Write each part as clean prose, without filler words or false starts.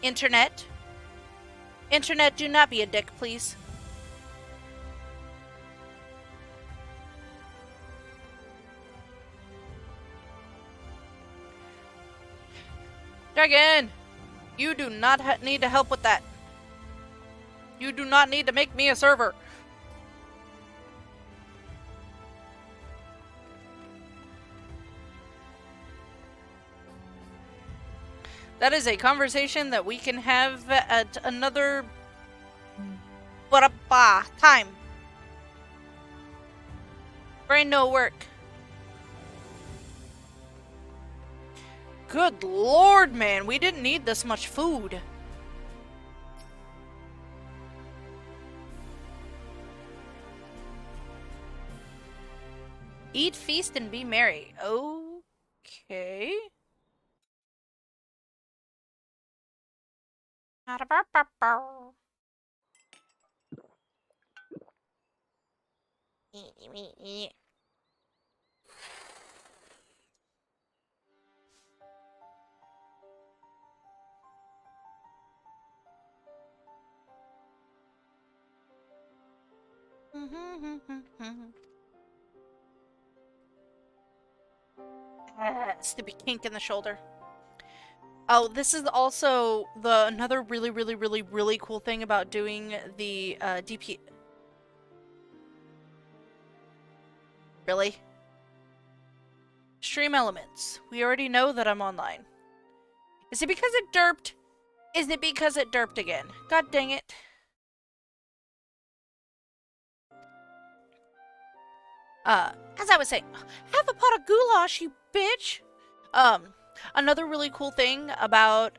Internet. Internet, do not be a dick, please. Dragon! You do not need to help with that. You do not need to make me a server. That is a conversation that we can have at another time. Brain no work. Good lord, man. We didn't need this much food. Eat, feast, and be merry. Okay. Stupid kink in the shoulder. Oh, this is also another really cool thing about doing the DP. Really? Stream elements. We already know that I'm online. Is it because it derped? Is it because it derped again? God dang it. As I was saying, have a pot of goulash, you bitch! Another really cool thing about,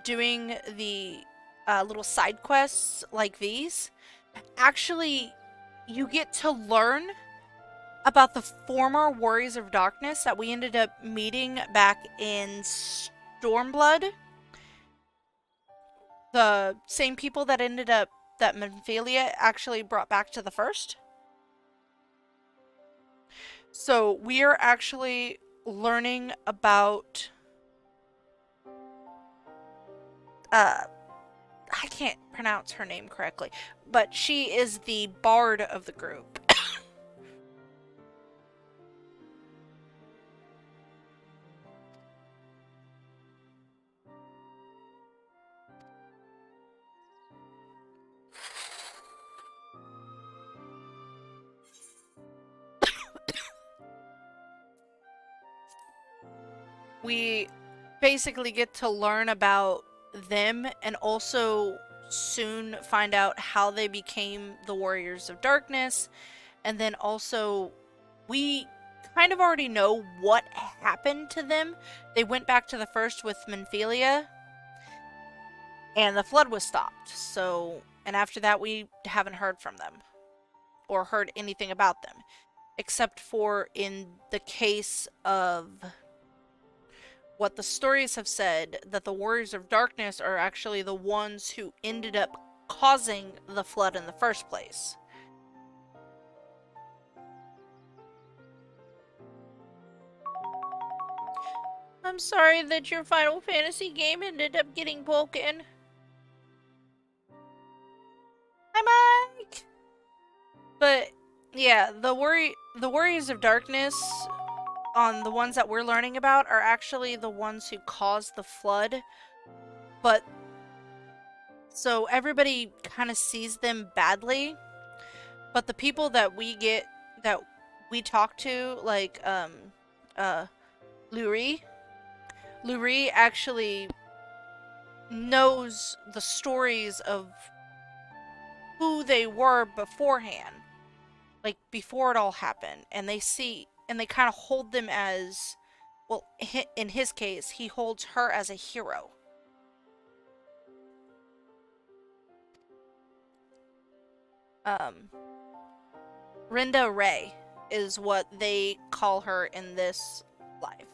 doing the, little side quests like these, actually, you get to learn about the former Warriors of Darkness that we ended up meeting back in Stormblood. The same people that that Menphalia actually brought back to the first. So we are actually learning about I can't pronounce her name correctly, but she is the bard of the group. We basically get to learn about them and also soon find out how they became the Warriors of Darkness. And then also, we kind of already know what happened to them. They went back to the first with Menphalia, and the flood was stopped. So, and after that, we haven't heard from them or heard anything about them, except for in the case of what the stories have said, that the Warriors of Darkness are actually the ones who ended up causing the flood in the first place. I'm sorry that your Final Fantasy game ended up getting broken. Hi, Mike! But, yeah, the Warriors of Darkness, on the ones that we're learning about, are actually the ones who caused the flood. But, so everybody kind of sees them badly. But the people that we talk to, like, Lurie actually knows the stories of who they were beforehand. Like, before it all happened. And they kind of hold them as, well, in his case, he holds her as a hero. Rinda Ray is what they call her in this life.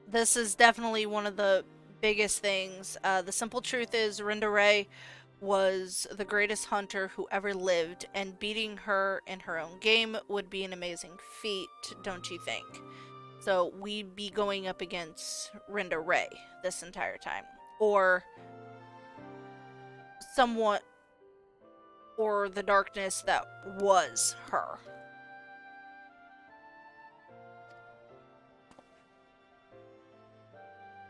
This is definitely one of the biggest things. The simple truth is Rinda Ray was the greatest hunter who ever lived, and beating her in her own game would be an amazing feat, don't you think? So we'd be going up against Rinda Ray this entire time. Or somewhat, or the darkness that was her.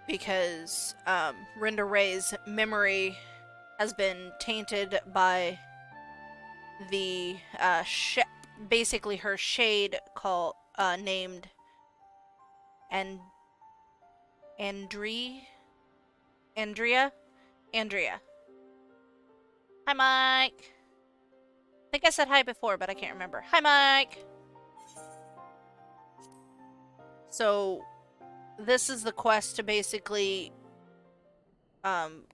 Because Rinda Ray's memory has been tainted by the basically her shade called named Andrea. Hi, Mike. I think I said hi before, but I can't remember. Hi, Mike. So this is the quest to basically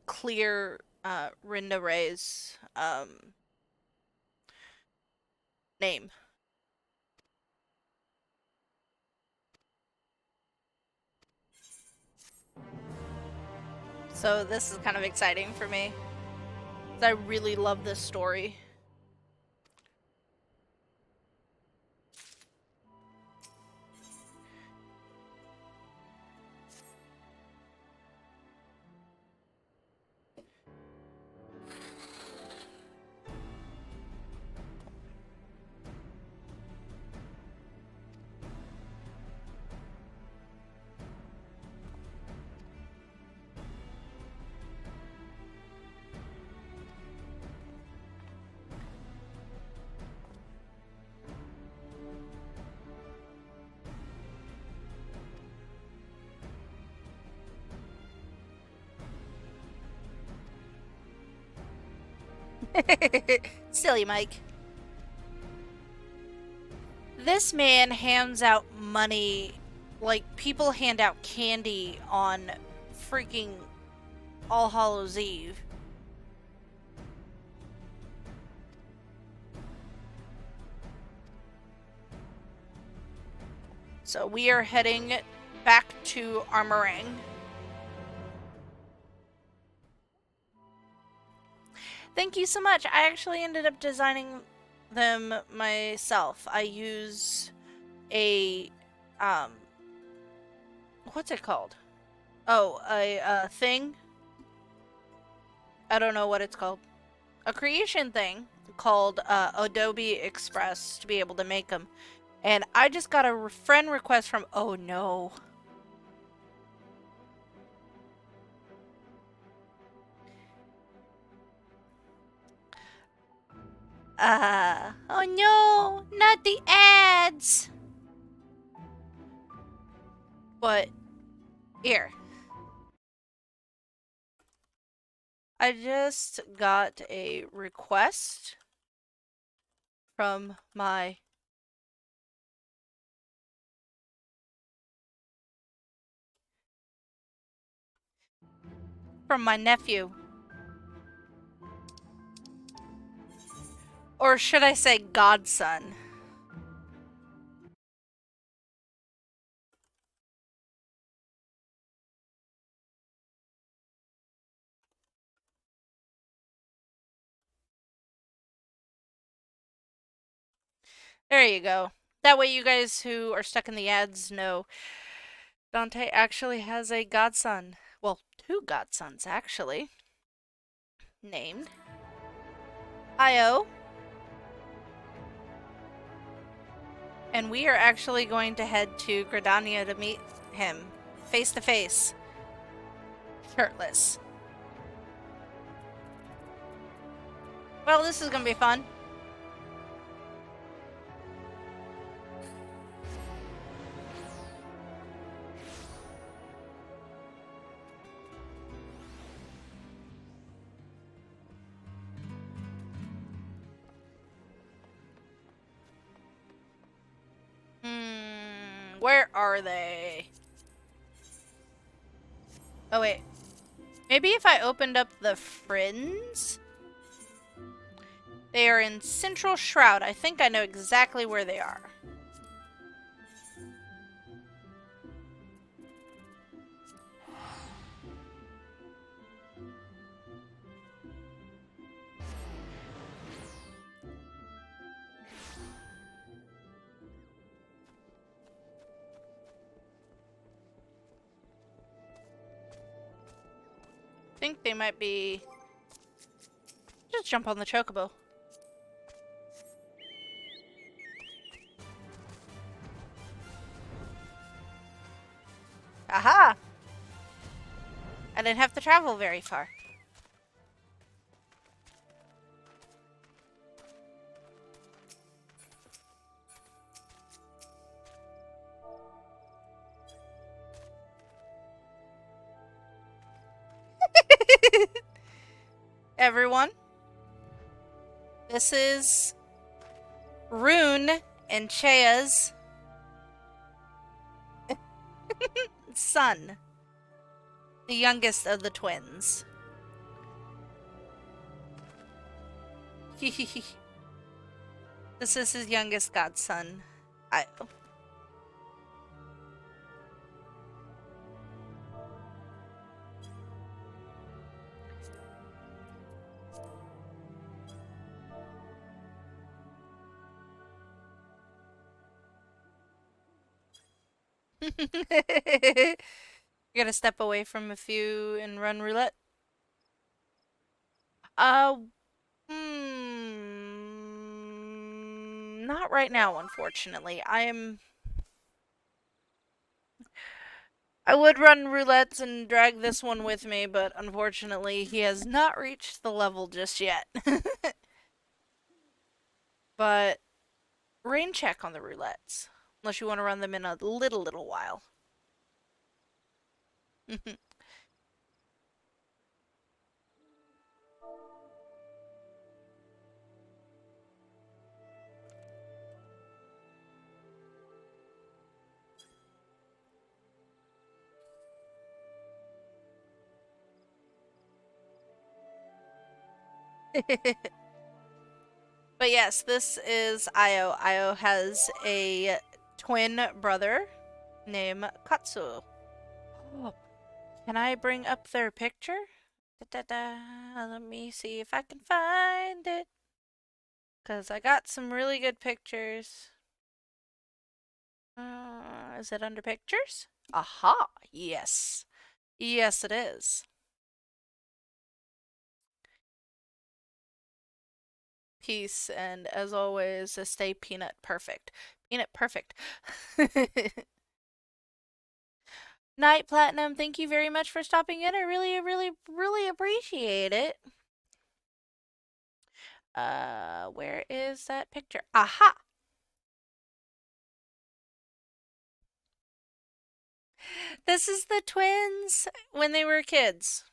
clear Rinda Ray's name. So this is kind of exciting for me. I really love this story. Silly Mike. This man hands out money like people hand out candy on freaking All Hallows Eve. So we are heading back to Armorang. Thank you so much. I actually ended up designing them myself. I use a what's it called? Oh, a thing. I don't know what it's called. A creation thing called Adobe Express to be able to make them. And I just got a friend request from, oh no. Oh no, not the ads. But here. I just got a request from my nephew. Or should I say godson? There you go. That way you guys who are stuck in the ads know Dante actually has a godson. Well, two godsons actually. Named Io. And we are actually going to head to Gridania to meet him face to face. Shirtless. Well, this is gonna be fun. Where are they? Oh, wait. Maybe if I opened up the Friends? They are in Central Shroud. I think I know exactly where they are. think they might be... Just jump on the chocobo. Aha! I didn't have to travel very far. Everyone, this is Rune and Chea's son, the youngest of the twins. This is his youngest godson. You're gonna step away from a few and run roulette? Uh, not right now, unfortunately. I would run roulettes and drag this one with me, but unfortunately he has not reached the level just yet. But rain check on the roulettes. Unless you want to run them in a little while. But yes, this is Io. Io has a twin brother named Katsu. Can I bring up their picture? Let me see if I can find it. Because I got some really good pictures. Is it under pictures? Aha! Yes. Yes, it is. Peace, and as always, stay peanut perfect. Peanut perfect. Night Platinum, thank you very much for stopping in. I really appreciate it. Where is that picture? Aha! This is the twins when they were kids.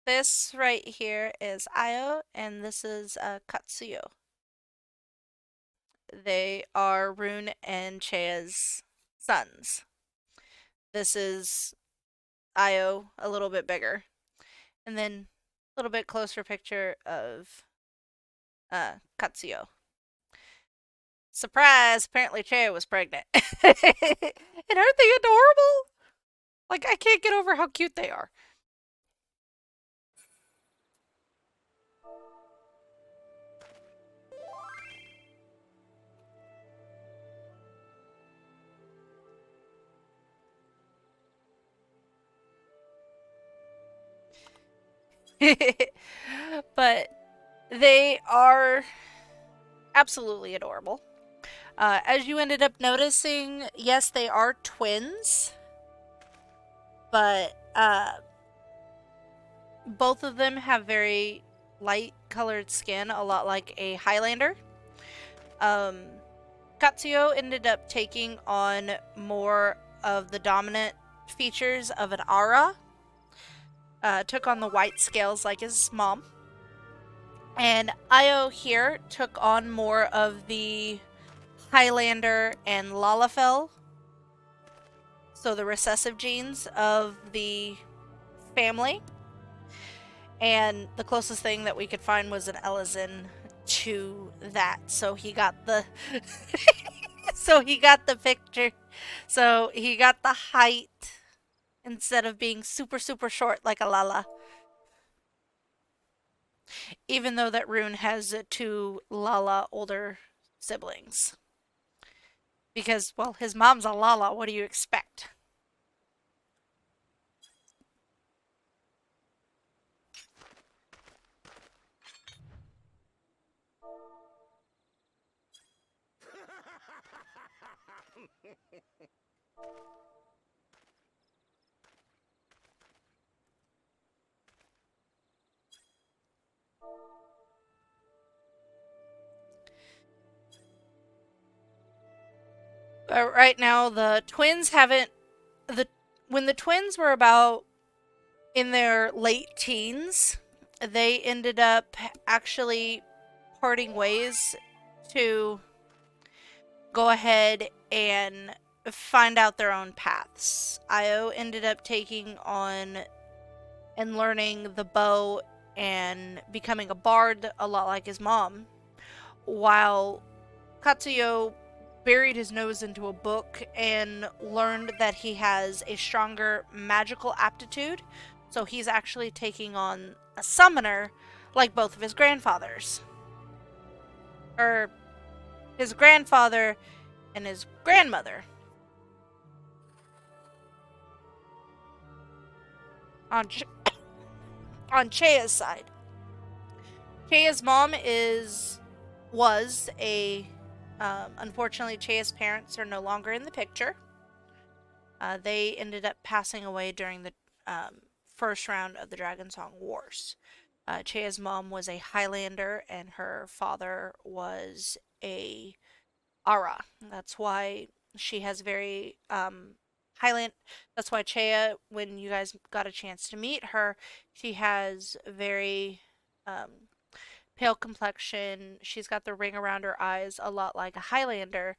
This right here is Io, and this is Katsuyo. They are Rune and Chea's sons. This is Io, a little bit bigger. And then a little bit closer picture of Katsuyo. Surprise! Apparently Chea was pregnant. And aren't they adorable? Like, I can't get over how cute they are. But they are absolutely adorable. As you ended up noticing, yes, they are twins, but both of them have very light colored skin, a lot like a Highlander. Katsuyo ended up taking on more of the dominant features of an Ara. Took on the white scales like his mom. And Io here took on more of the Highlander and Lalafell. So the recessive genes of the family. And the closest thing that we could find was an Elizin to that. So he got the so he got the picture. So he got the height instead of being super short like a Lala. Even though that Rune has two Lala older siblings. Because, well, his mom's a Lala, what do you expect? Right now, the twins haven't. The When the twins were about in their late teens, they ended up actually parting ways to go ahead and find out their own paths. Io ended up taking on and learning the bow and becoming a bard a lot like his mom, while Katsuyo buried his nose into a book and learned that he has a stronger magical aptitude, so he's actually taking on a summoner like both of his grandfathers. Or his grandfather and his grandmother. On, on Chea's side. Chea's mom was a. Unfortunately, Chea's parents are no longer in the picture. They ended up passing away during the first round of the Dragon Song Wars. Chea's mom was a Highlander, and her father was a Ara. That's why she has very Highland. That's why Chea, when you guys got a chance to meet her, she has very um, pale complexion. She's got the ring around her eyes, a lot like a Highlander,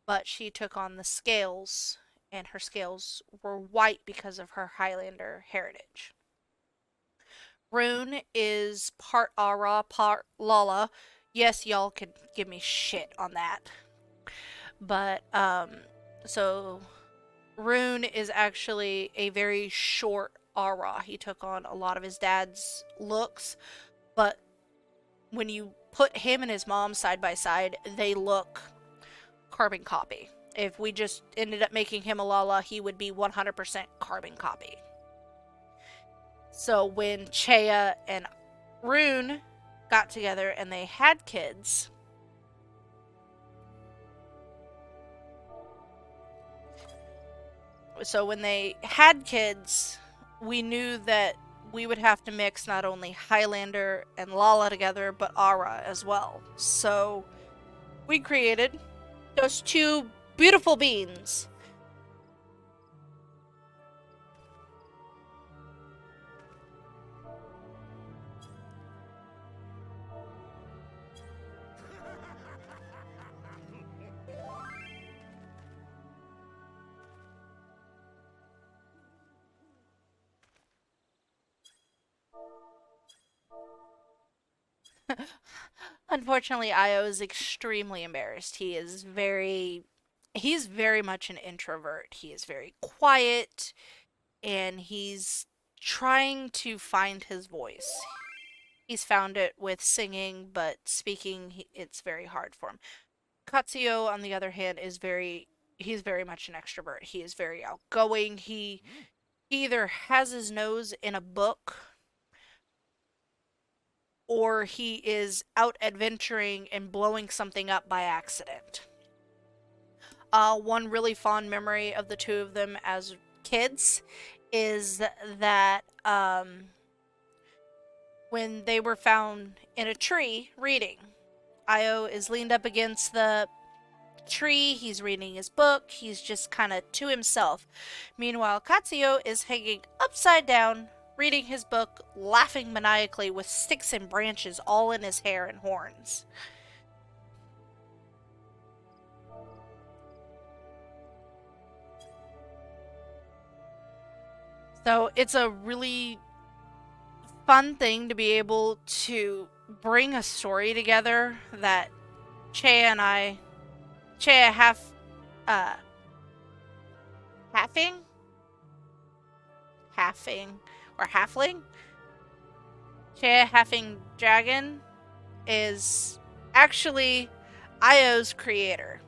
but she took on the scales, and her scales were white because of her Highlander heritage. Rune is part Ara, part Lala. Yes, y'all could give me shit on that. But, so Rune is actually a very short Ara. He took on a lot of his dad's looks, but when you put him and his mom side by side, they look carbon copy. If we just ended up making him a Lala, he would be 100% carbon copy. So when Chea and Rune got together and they had kids, we knew that we would have to mix not only Highlander and Lala together, but Ara as well. So we created those two beautiful beings. Unfortunately, Io is extremely embarrassed. He's very much an introvert. He is very quiet, and he's trying to find his voice. He's found it with singing, but speaking, it's very hard for him. Katsuyo, on the other hand, he's very much an extrovert. He is very outgoing. He either has his nose in a book or he is out adventuring and blowing something up by accident. One really fond memory of the two of them as kids is that when they were found in a tree reading, Io is leaned up against the tree, he's reading his book, he's just kind of to himself. Meanwhile, Katsuyo is hanging upside down, reading his book, laughing maniacally with sticks and branches all in his hair and horns. So it's a really fun thing to be able to bring a story together that Che uh, halfing, halfing, or halfling, Che halfing dragon is actually Io's creator,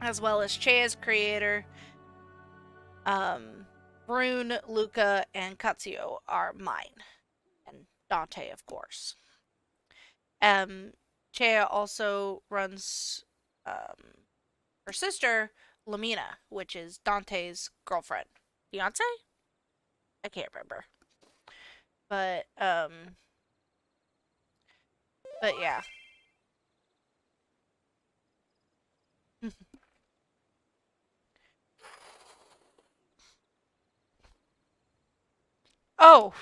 as well as Chea's creator. Brune, Luca, and Katsuyo are mine, and Dante, of course. Um, Chea also runs her sister Lamina, which is Dante's girlfriend. Fiance? I can't remember. But yeah. Oh,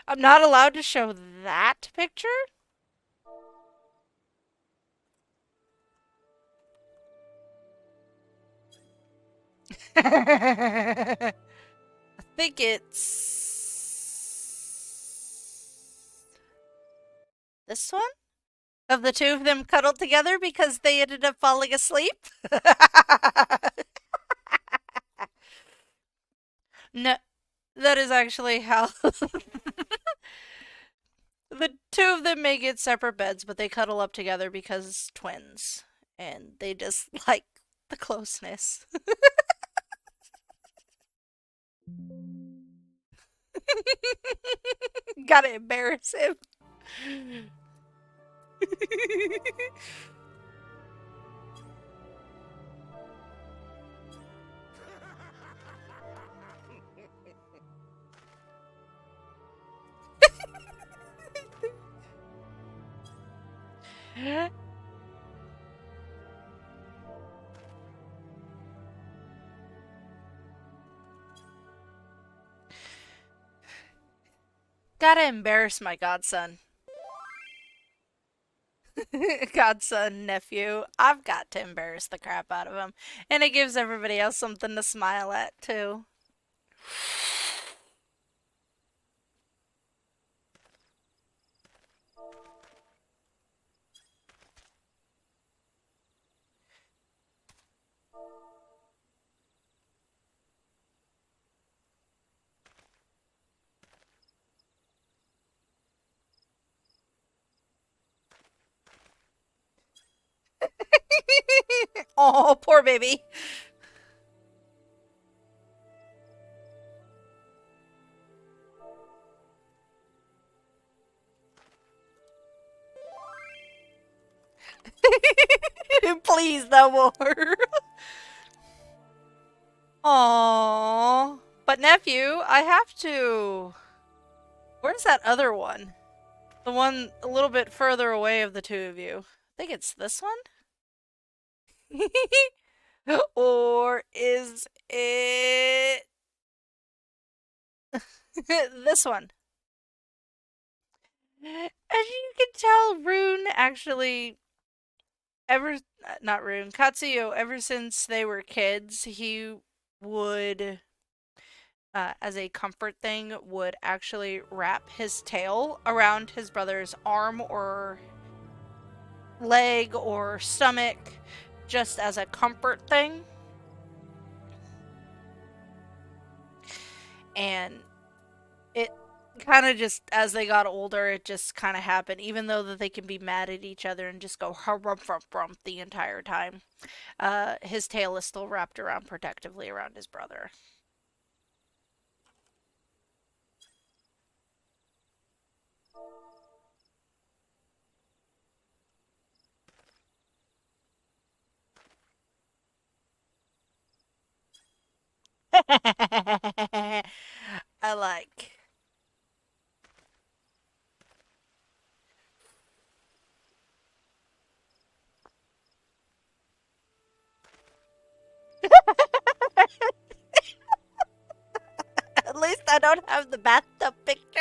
I'm not allowed to show that picture? I think it's this one? Of the two of them cuddled together because they ended up falling asleep? No, that is actually how the two of them may get separate beds, but they cuddle up together because twins. And they just like the closeness. Gotta embarrass him. Gotta embarrass my godson. Godson, nephew. I've got to embarrass the crap out of him. And it gives everybody else something to smile at, too. Oh, poor baby. Please, no more. Aww. But nephew, I have to. Where's that other one? The one a little bit further away of the two of you. I think it's this one? Or is it this one? As you can tell, Rune actually ever not Rune, Katsuyo, ever since they were kids, he would as a comfort thing would actually wrap his tail around his brother's arm or leg or stomach just as a comfort thing. And it kind of just, as they got older, it just kind of happened, even though that they can be mad at each other and just go rump rump rump the entire time. His tail is still wrapped around protectively around his brother. I like. At least I don't have the bathtub picture.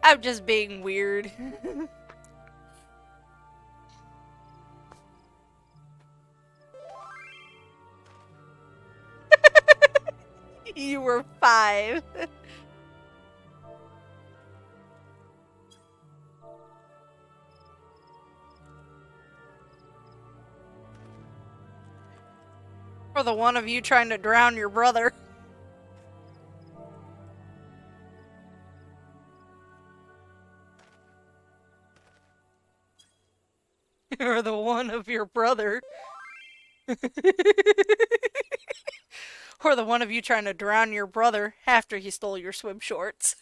I'm just being weird. You were 5. For the one of you trying to drown your brother. or the one of your brother. Or the one of you trying to drown your brother after he stole your swim shorts.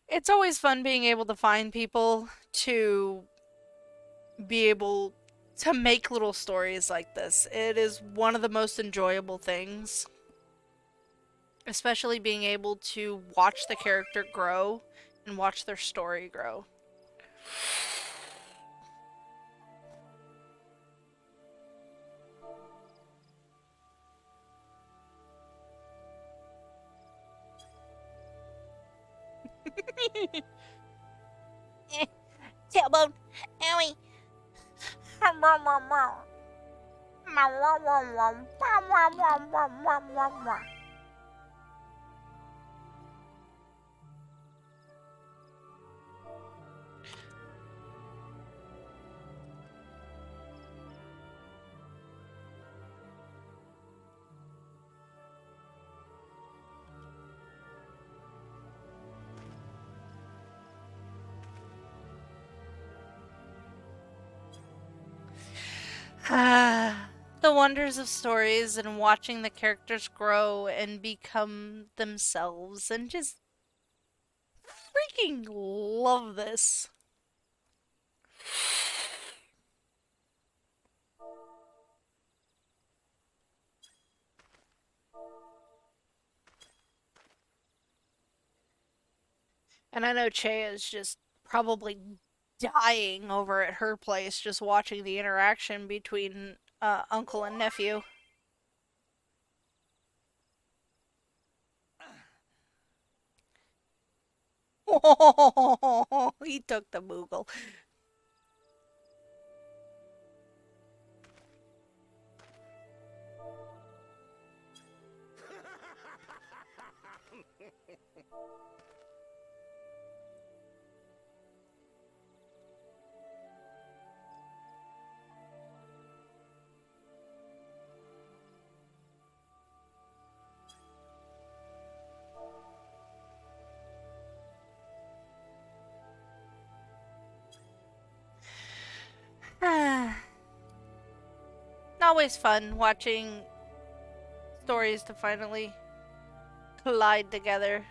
It's always fun being able to find people to be able to make little stories like this. It is one of the most enjoyable things, especially being able to watch the character grow and watch their story grow. Tailbone, owie. The wonders of stories and watching the characters grow and become themselves and just freaking love this. And I know Che is just probably dying over at her place just watching the interaction between uncle and nephew. Oh, he took the Moogle. Always fun watching stories to finally collide together.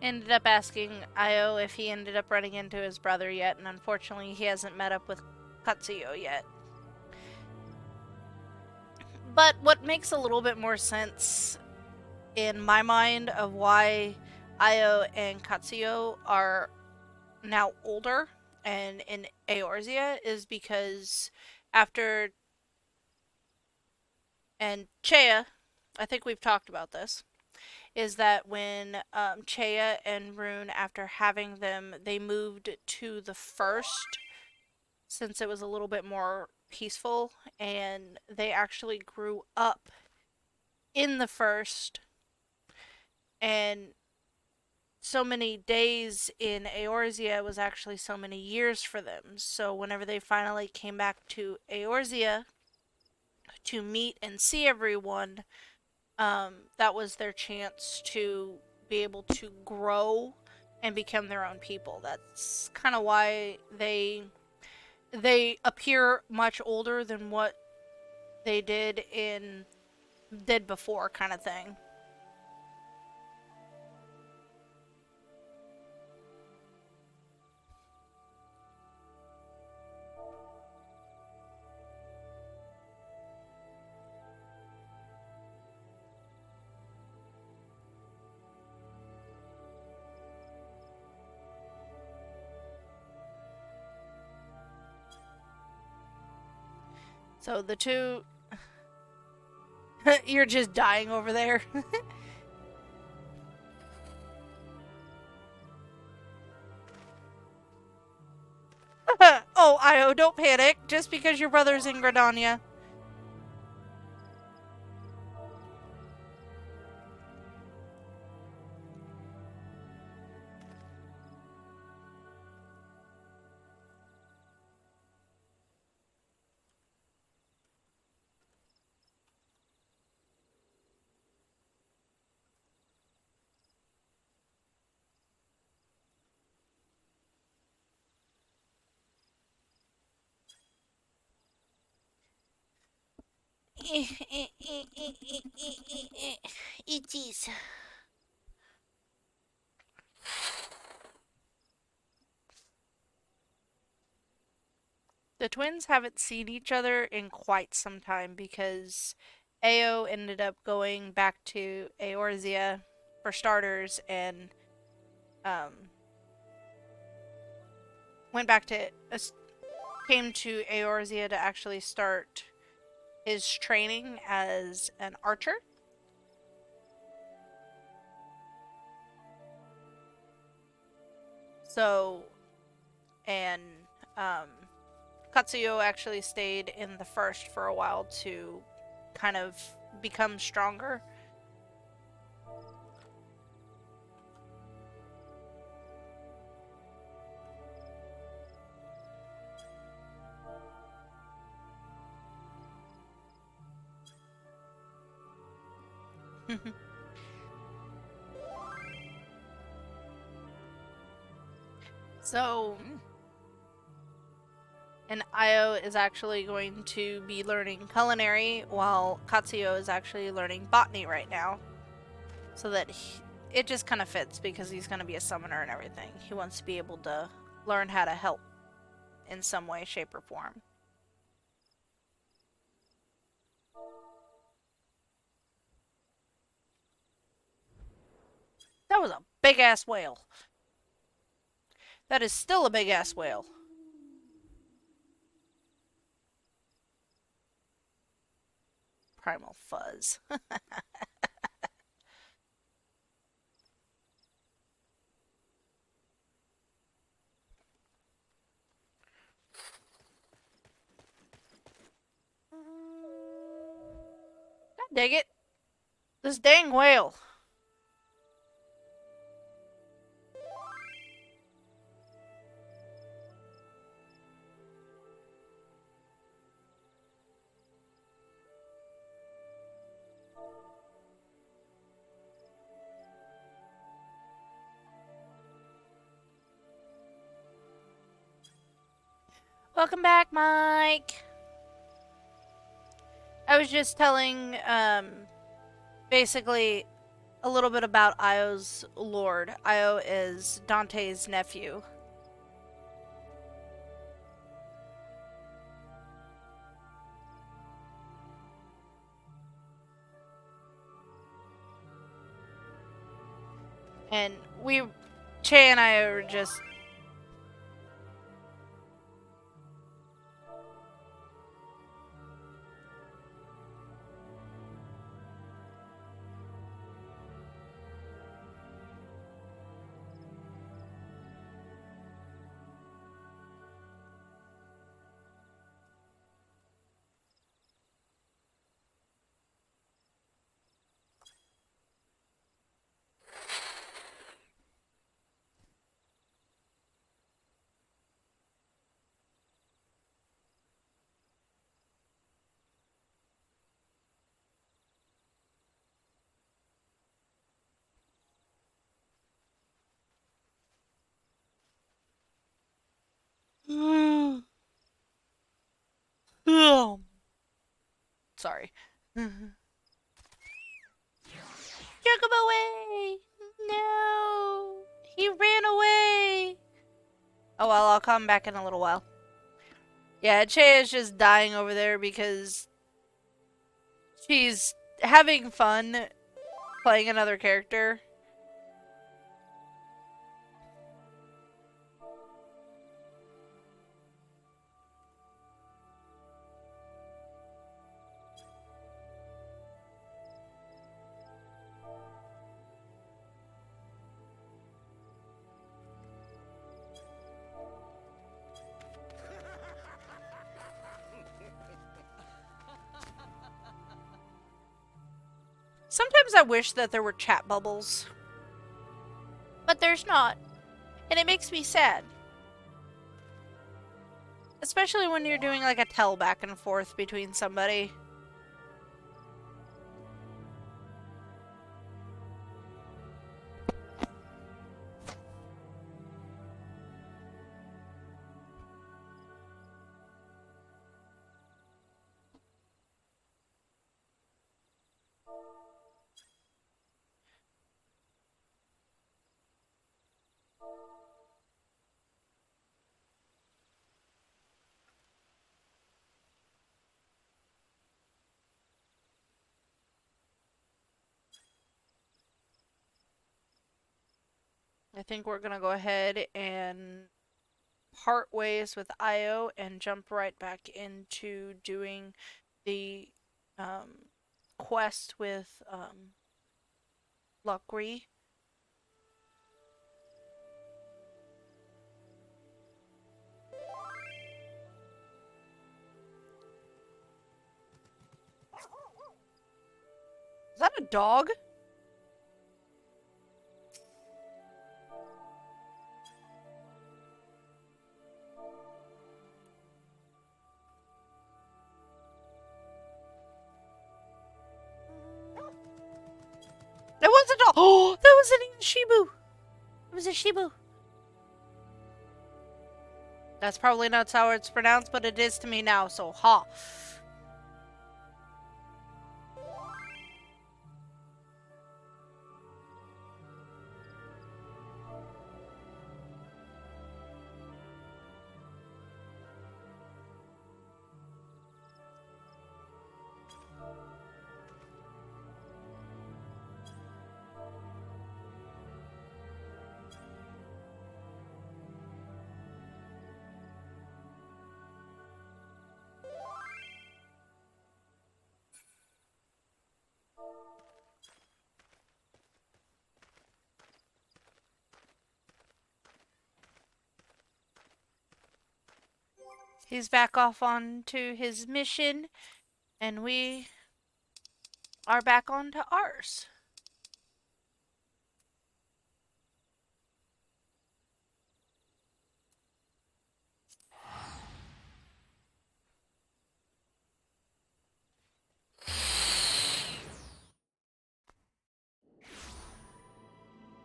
Ended up asking Io if he ended up running into his brother yet, and unfortunately he hasn't met up with Katsuyo yet. But what makes a little bit more sense in my mind of why Io and Katsuyo are now older and in Eorzea is because after and Chea, I think we've talked about this, is that when Chea and Rune, after having them, they moved to the first since it was a little bit more peaceful, and they actually grew up in the first, and so many days in Eorzea was actually so many years for them. So whenever they finally came back to Eorzea to meet and see everyone, that was their chance to be able to grow and become their own people. That's kind of why they appear much older than what they did before, kind of thing. So the two you're just dying over there. Oh, Io, don't panic just because your brother's in Gridania. It is. The twins haven't seen each other in quite some time because Ao ended up going back to Eorzea for starters and um, went back to came to Eorzea to actually start his training as an archer. So, and um, Katsuyo actually stayed in the first for a while to kind of become stronger. So, and Io is actually going to be learning culinary while Katsuyo is actually learning botany right now. So that it just kind of fits because he's going to be a summoner and everything. He wants to be able to learn how to help in some way, shape, or form. That was a big ass whale. That is still a big ass whale. Primal Fuzz. God dang it. This dang whale. Welcome back, Mike. I was just telling, basically a little bit about Io's lord. Io is Dante's nephew. And Che and I are just... Sorry. Took him away! No! He ran away! Oh well, I'll come back in a little while. Yeah, Che is just dying over there because she's having fun playing another character. Sometimes I wish that there were chat bubbles. But there's not. And it makes me sad. Especially when you're doing like a tell back and forth between somebody. I think we're gonna go ahead and part ways with Io and jump right back into doing the quest with Luckree. Is that a dog? That was a dog! Oh, that was a Shibu! It was a Shibu. That's probably not how it's pronounced, but it is to me now, so ha. He's back off onto his mission, and we are back onto ours.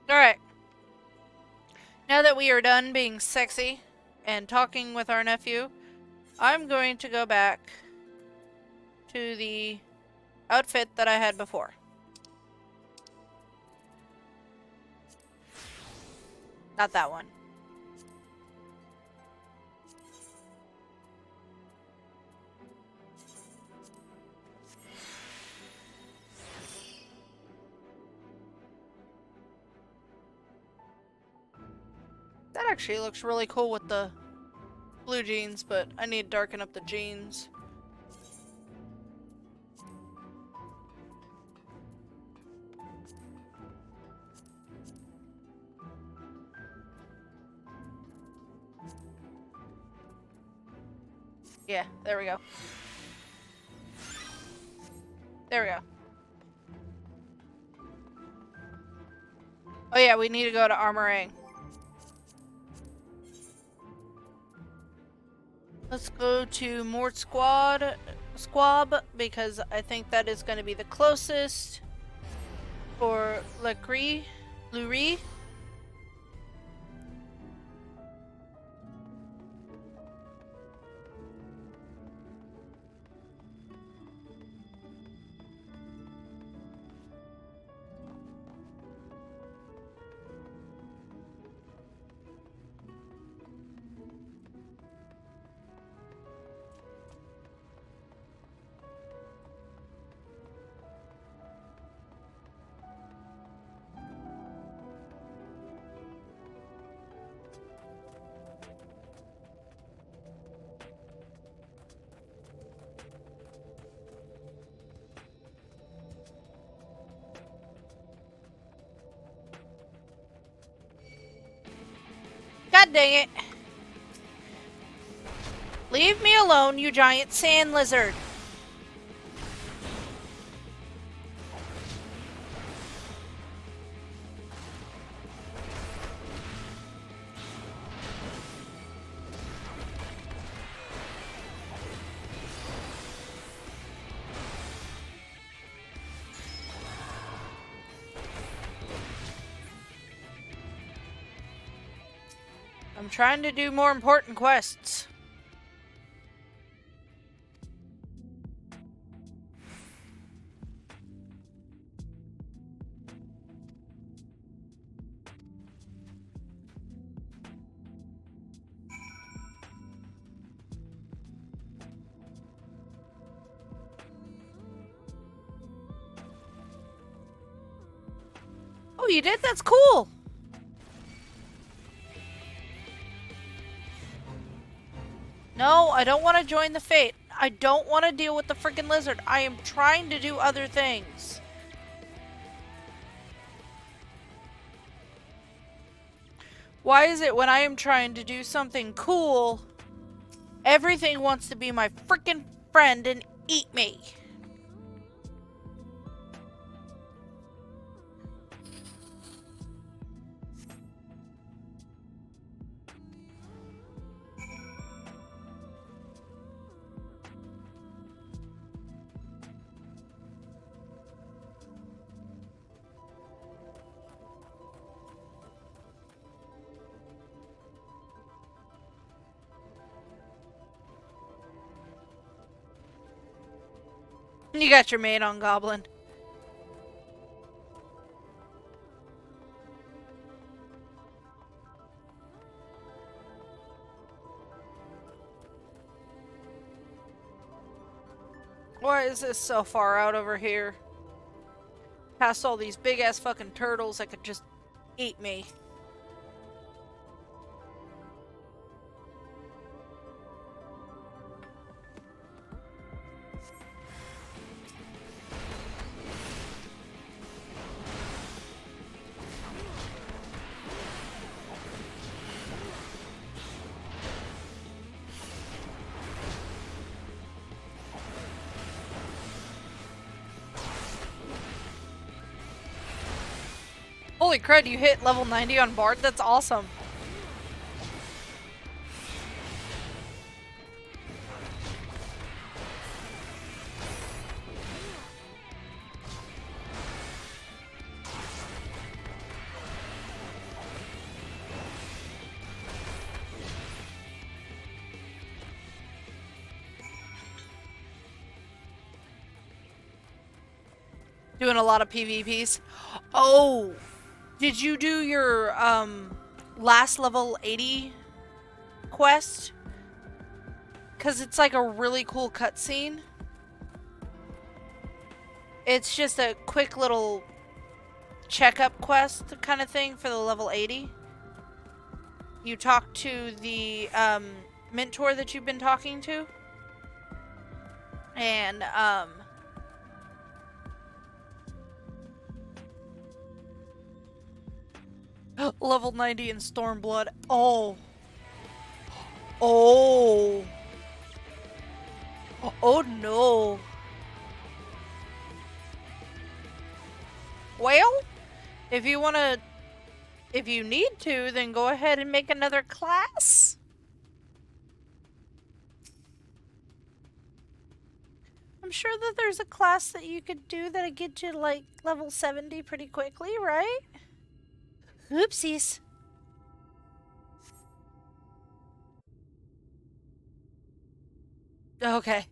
Alright. Now that we are done being sexy and talking with our nephew, I'm going to go back to the outfit that I had before. Not that one. That actually looks really cool with the blue jeans, but I need to darken up the jeans. Yeah, there we go. There we go. Oh yeah, we need to go to Armorang. Let's go to Mort Squab, because I think that is going to be the closest for Lurie. God dang it. Leave me alone, you giant sand lizard. I'm trying to do more important quests. Oh, you did? That's cool! No, I don't want to join the Fate. I don't want to deal with the freaking lizard. I am trying to do other things. Why is it when I am trying to do something cool, everything wants to be my freaking friend and eat me? You got your mate on Goblin. Why is this so far out over here? Past all these big ass fucking turtles that could just eat me. Holy crud, you hit level 90 on Bard? That's awesome. Doing a lot of PvPs. Oh! Did you do your, last level 80 quest? Because it's like a really cool cutscene. It's just a quick little checkup quest kind of thing for the level 80. You talk to the, mentor that you've been talking to. And, level 90 in Stormblood. Oh. Oh. Oh no. Well, if you need to, then go ahead and make another class. I'm sure that there's a class that you could do that'll get you like level 70 pretty quickly, right? Oopsies. Okay.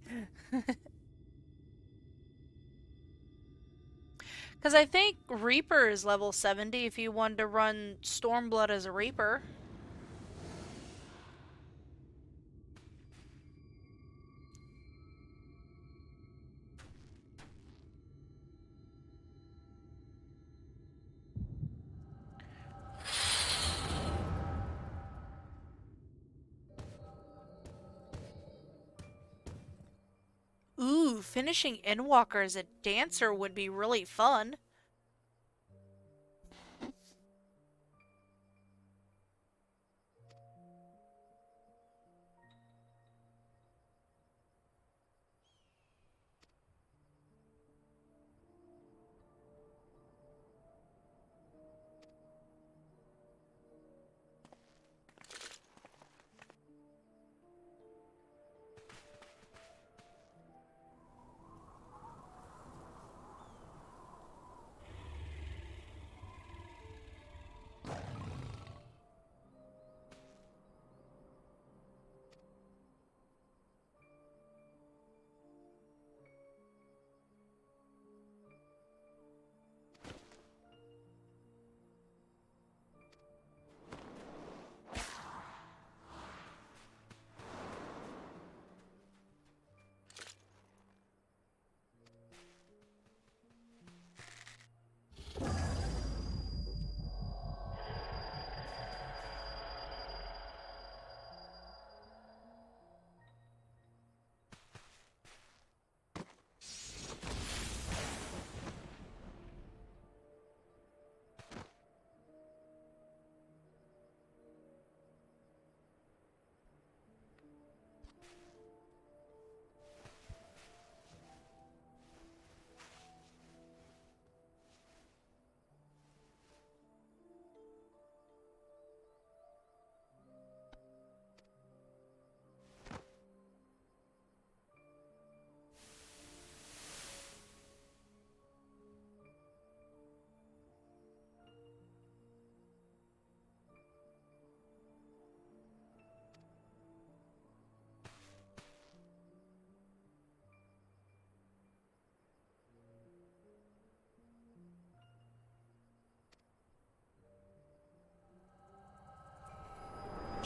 Because I think Reaper is level 70 if you wanted to run Stormblood as a Reaper. Ooh, finishing Endwalker as a dancer would be really fun.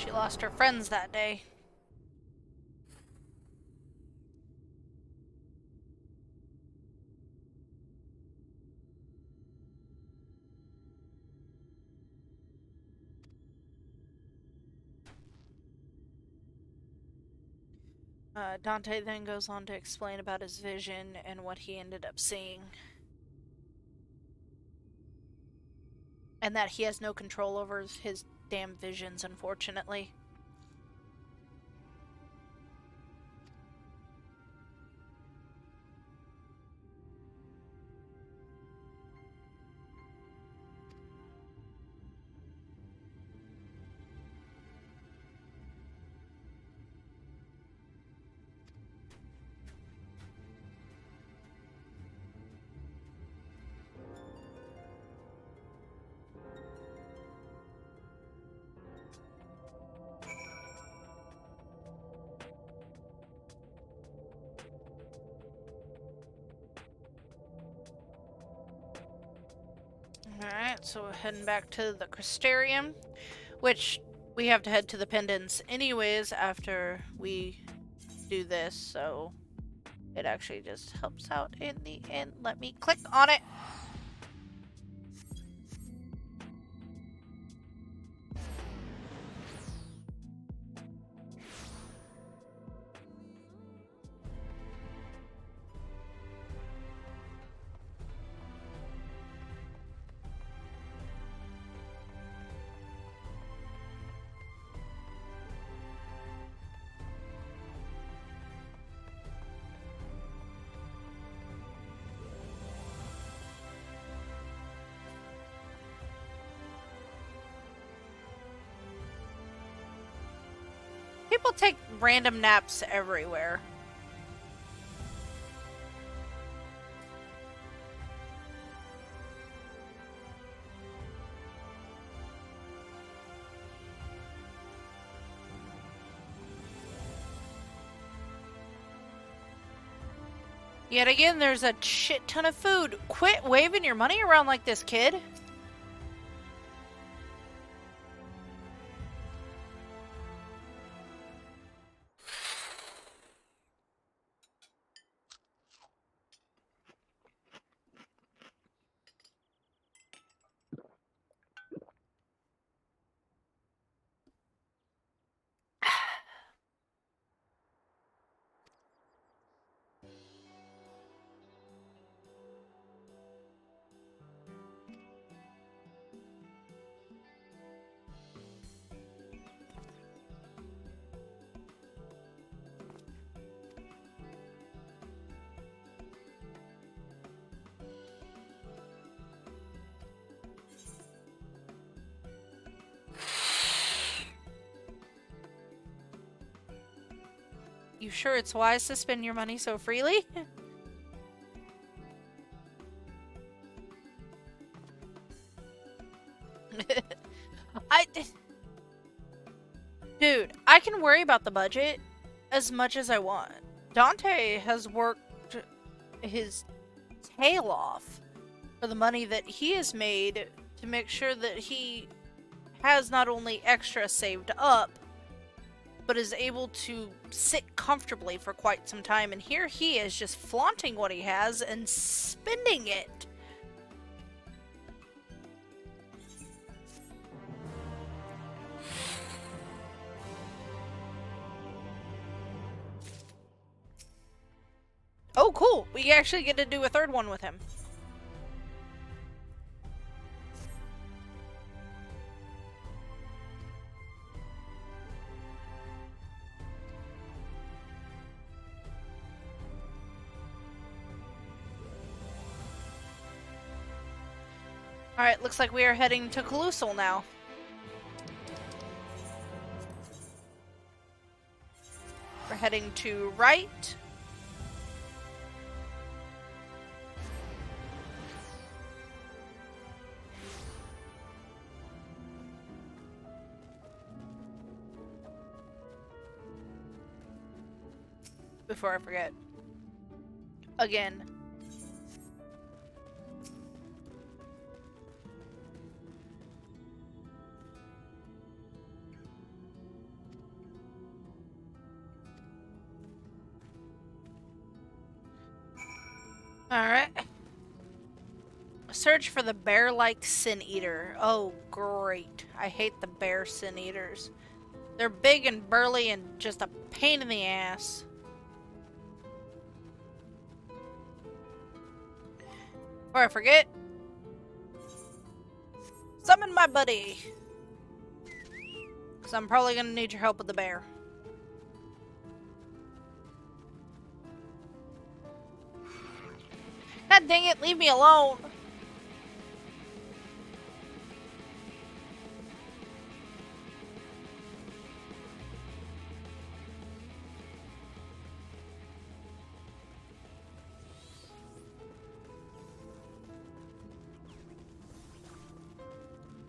She lost her friends that day. Dante then goes on to explain about his vision and what he ended up seeing. And that he has no control over his damn visions, unfortunately. Alright, so we're heading back to the Crystarium, which we have to head to the pendants anyways after we do this, so it actually just helps out in the end. Let me click on it. People take random naps everywhere. Yet again, there's a shit ton of food. Quit waving your money around like this, kid. You sure it's wise to spend your money so freely? Dude, I can worry about the budget as much as I want. Dante has worked his tail off for the money that he has made to make sure that he has not only extra saved up, but is able to sit comfortably for quite some time. And here he is just flaunting what he has and spending it. Oh, cool. We actually get to do a third one with him. Alright, looks like we are heading to Colossal now. We're heading to right. Before I forget. Again. Alright. Search for the bear-like sin eater. Oh, great. I hate the bear sin eaters. They're big and burly and just a pain in the ass. Or I forget. Summon my buddy. Because I'm probably going to need your help with the bear. God dang it, leave me alone.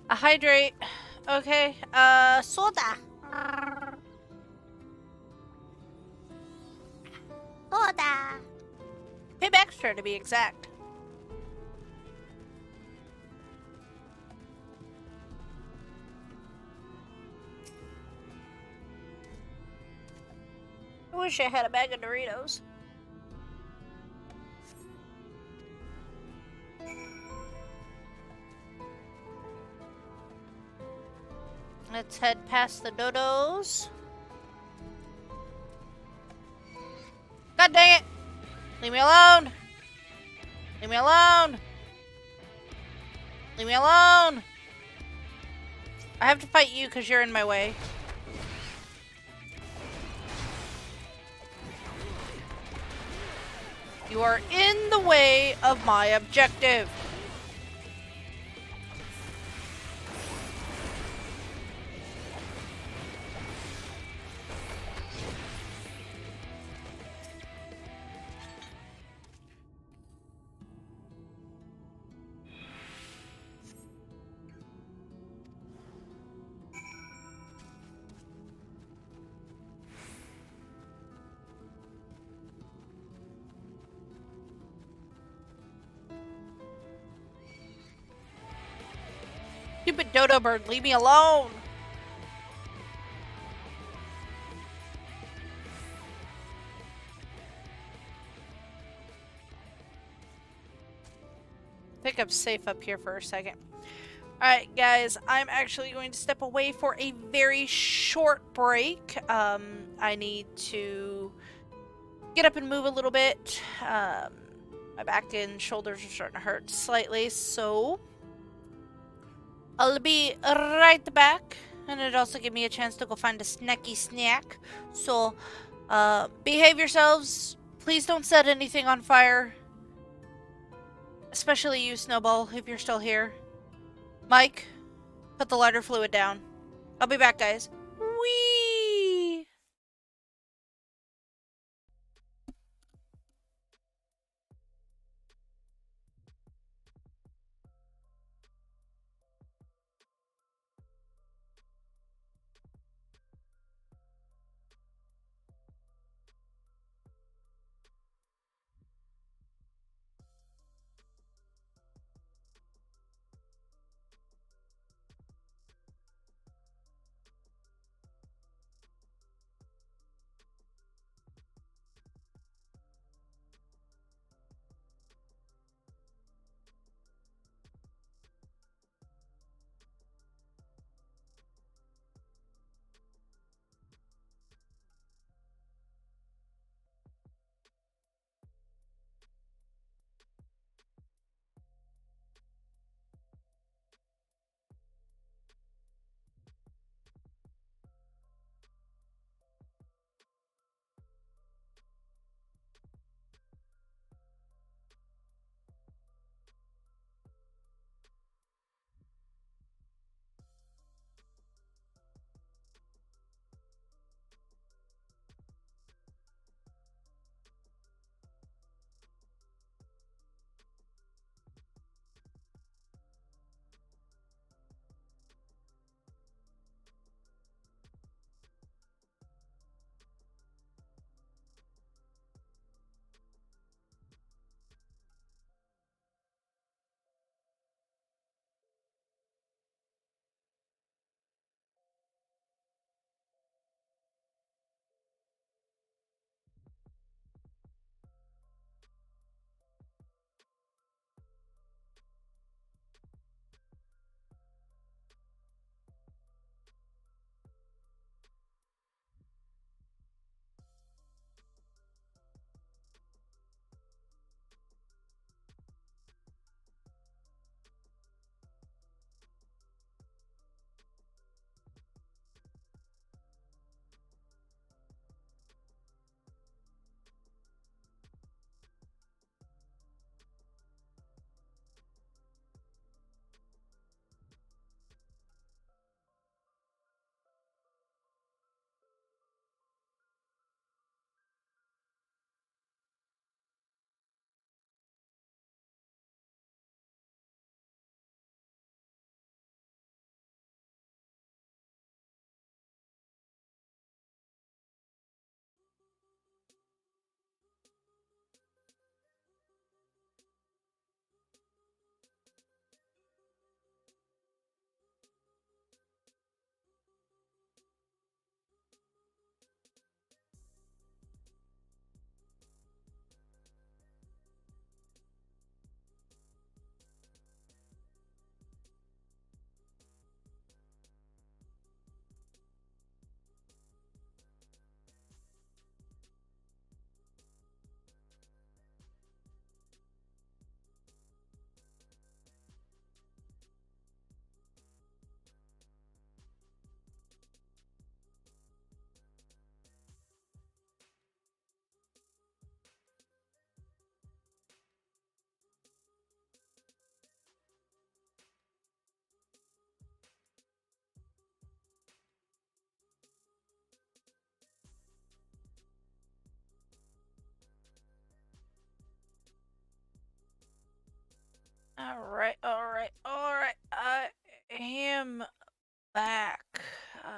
A hydrate. Okay, soda. Soda. Pip extra to be exact. I wish I had a bag of Doritos. Let's head past the dodos. God dang it! Leave me alone! Leave me alone! Leave me alone! I have to fight you because you're in my way. You are in the way of my objective. Stupid dodo bird, leave me alone! I think I'm safe up here for a second. Alright guys, I'm actually going to step away for a very short break. I need to get up and move a little bit. My back and shoulders are starting to hurt slightly, so I'll be right back. And it also give me a chance to go find a snacky snack. So, behave yourselves. Please don't set anything on fire. Especially you, Snowball, if you're still here. Mike, put the lighter fluid down. I'll be back, guys. Whee!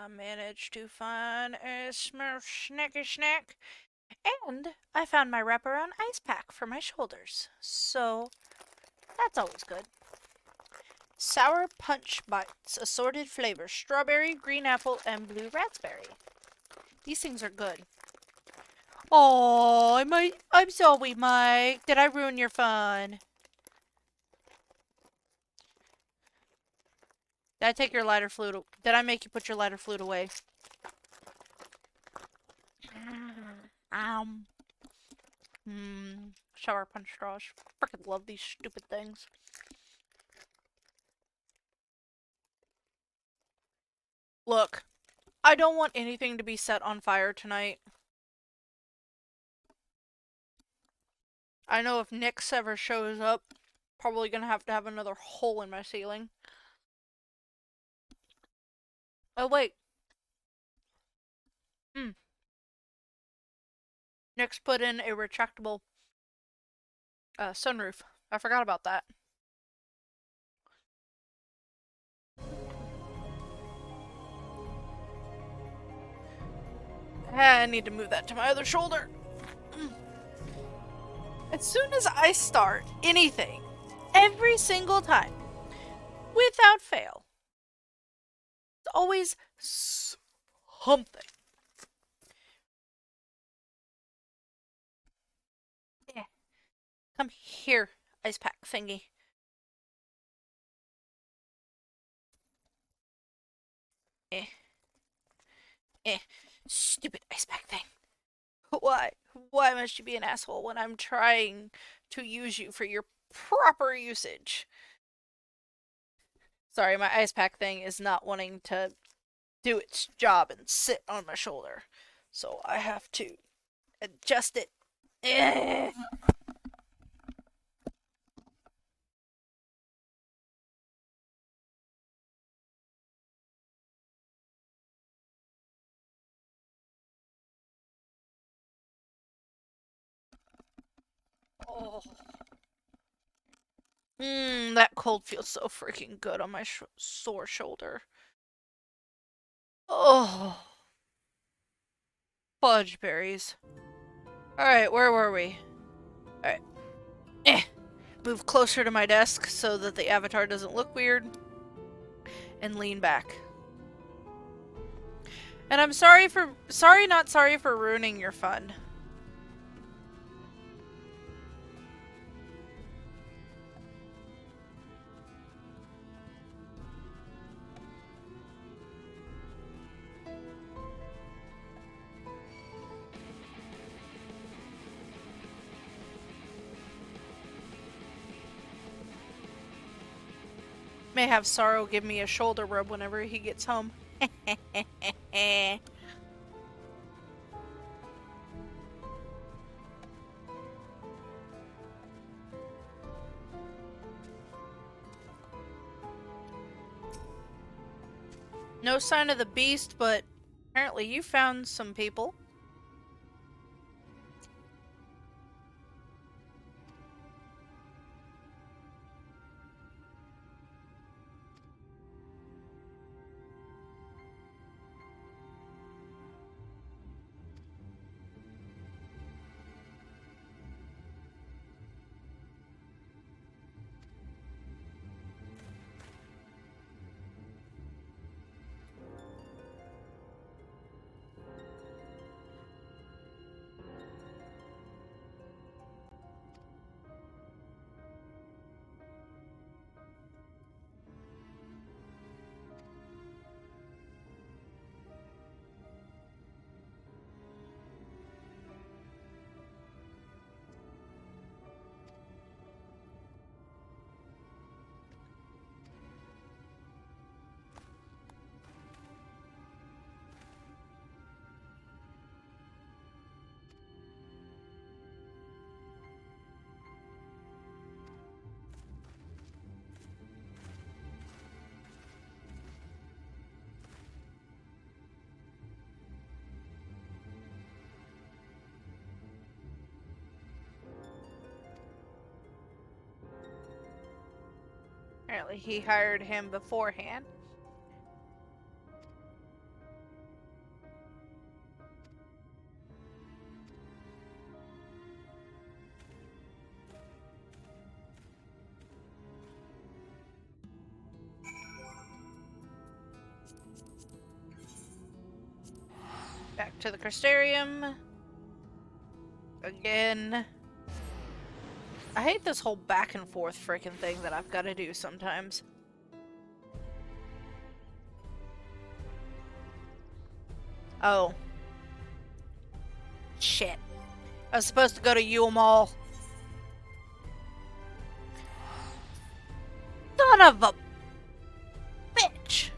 I managed to find a snacky snack. And I found my wraparound ice pack for my shoulders. So, that's always good. Sour Punch Bites, assorted flavors, strawberry, green apple, and blue raspberry. These things are good. Oh, I'm sorry, Mike. Did I ruin your fun? Did I take your lighter fluid? Did I make you put your lighter fluid away? Sour punch straws. Freaking love these stupid things. Look, I don't want anything to be set on fire tonight. I know if Nyx ever shows up, probably gonna have to have another hole in my ceiling. Oh, wait. Nyx put in a retractable sunroof. I forgot about that. I need to move that to my other shoulder. As soon as I start anything, every single time, without fail, it's always something. Yeah. Come here, ice pack thingy. Stupid ice pack thing. Why? Why must you be an asshole when I'm trying to use you for your proper usage? Sorry, my ice pack thing is not wanting to do its job and sit on my shoulder. So I have to adjust it. Oh. That cold feels so freaking good on my sore shoulder. Oh. Fudge berries. Alright, where were we? Alright. Move closer to my desk so that the avatar doesn't look weird. And lean back. And I'm sorry, not sorry for ruining your fun. May have Sorrow give me a shoulder rub whenever he gets home. No sign of the beast, but apparently you found some people. Apparently he hired him beforehand. Back to the Crystarium. Again. I hate this whole back and forth freaking thing that I've got to do sometimes. Oh. Shit. I was supposed to go to Yule Mall. Son of a bitch.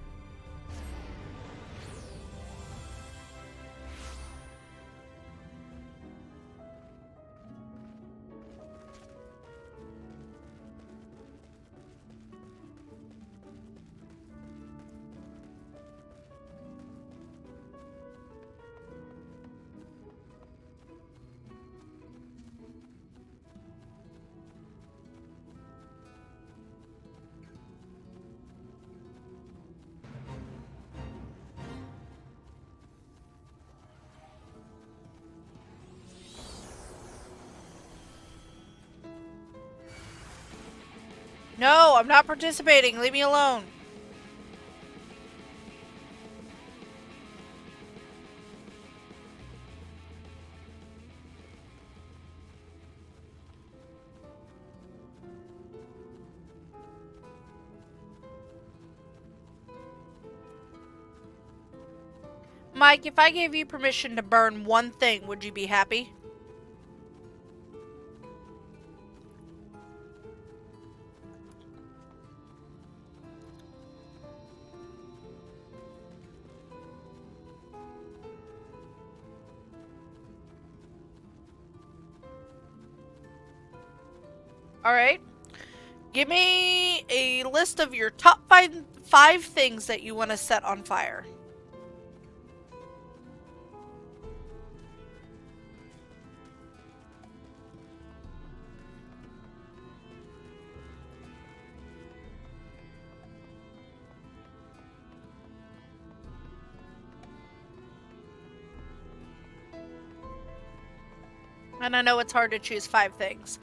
No, I'm not participating. Leave me alone. Mike, if I gave you permission to burn one thing, would you be happy? Alright. Give me a list of your top five things that you want to set on fire. And I know it's hard to choose 5 things.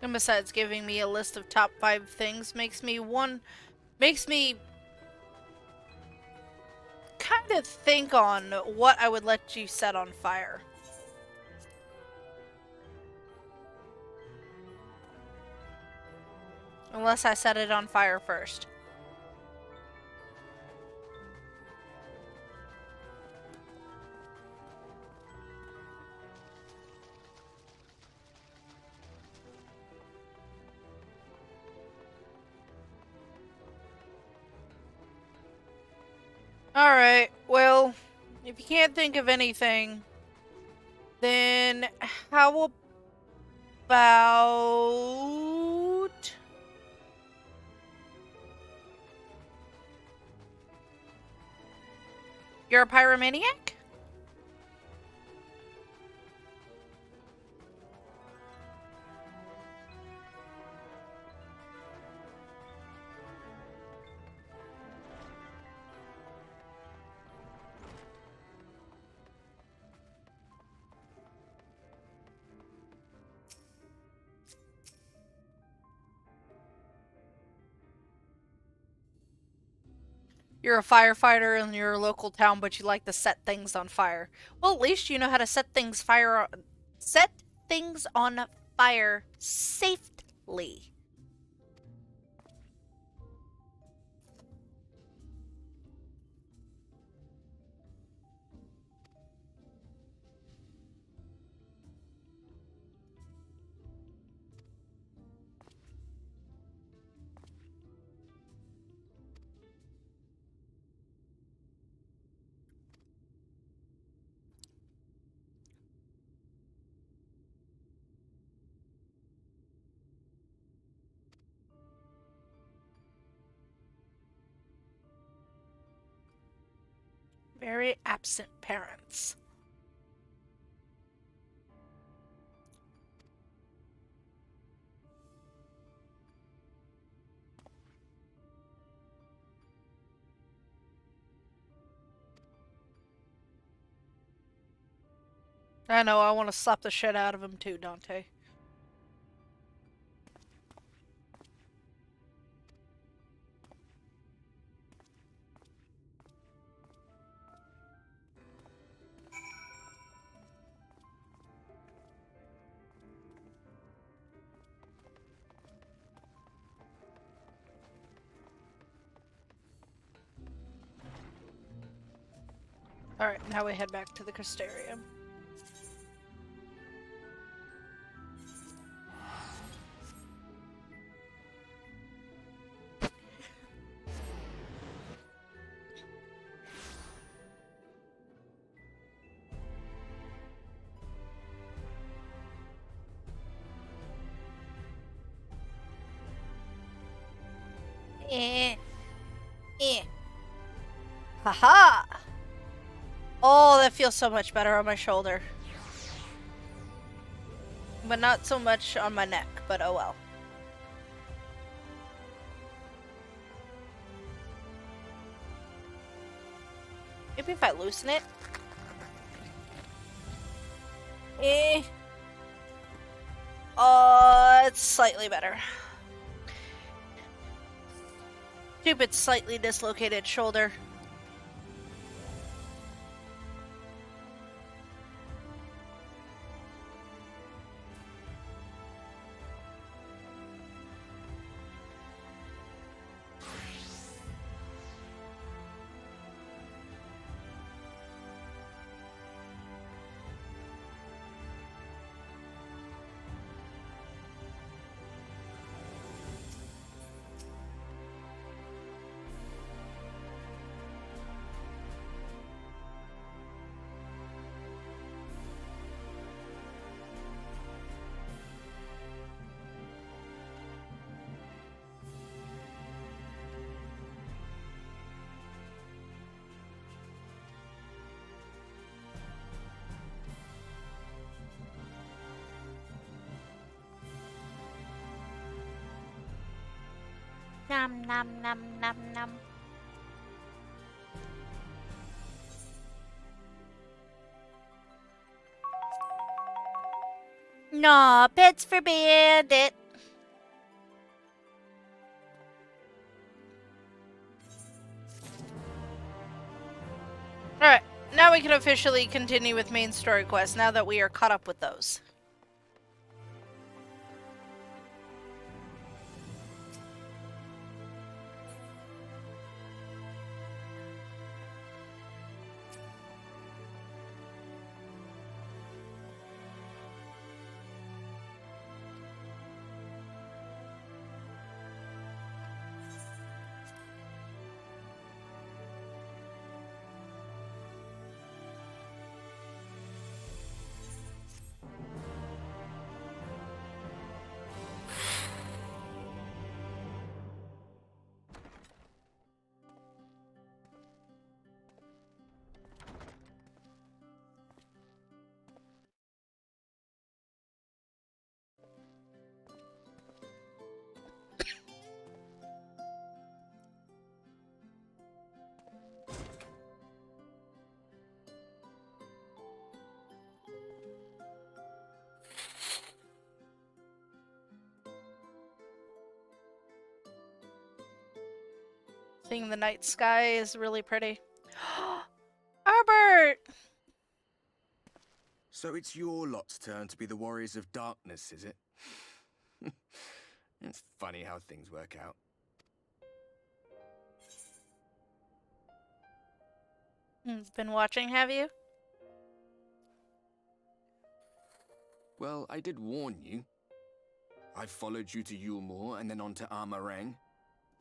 And besides giving me a list of top 5 things makes me kind of think on what I would let you set on fire. Unless I set it on fire first. Alright, well, if you can't think of anything, then how about... You're a pyromaniac? You're a firefighter in your local town, but you like to set things on fire. Well, at least you know how to set things on fire safely. Very absent parents. I know, I want to slap the shit out of him too, Dante. Alright, now we head back to the Crystarium. Haha! Oh, that feels so much better on my shoulder. But not so much on my neck, but oh well. Maybe if I loosen it. Oh, it's slightly better. Stupid, slightly dislocated shoulder. Nom nom nom nom nom. No, pets forbid it. Alright, now we can officially continue with main story quests now that we are caught up with those. Seeing the night sky is really pretty. Albert! So it's your lot's turn to be the warriors of darkness, is it? It's funny how things work out. Been watching, have you? Well, I did warn you. I followed you to Yulmore and then on to Armarang.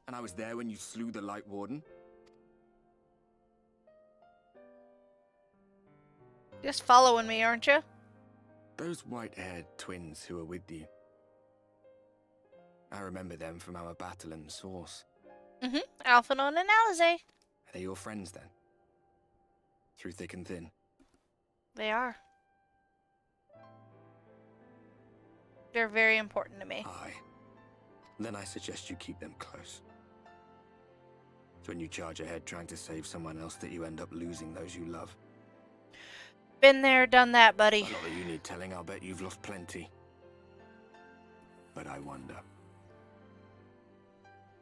And I was there when you slew the Lightwarden. Just following me, aren't you? Those white-haired twins who were with you. I remember them from our battle in the Source. Alphanon and Alize. Are they your friends then? through thick and thin. They are. They're very important to me. Aye. Then I suggest you keep them close. It's when you charge ahead trying to save someone else that you end up losing those you love. Been there, done that, buddy. Not that you need telling, I'll bet you've lost plenty. But I wonder,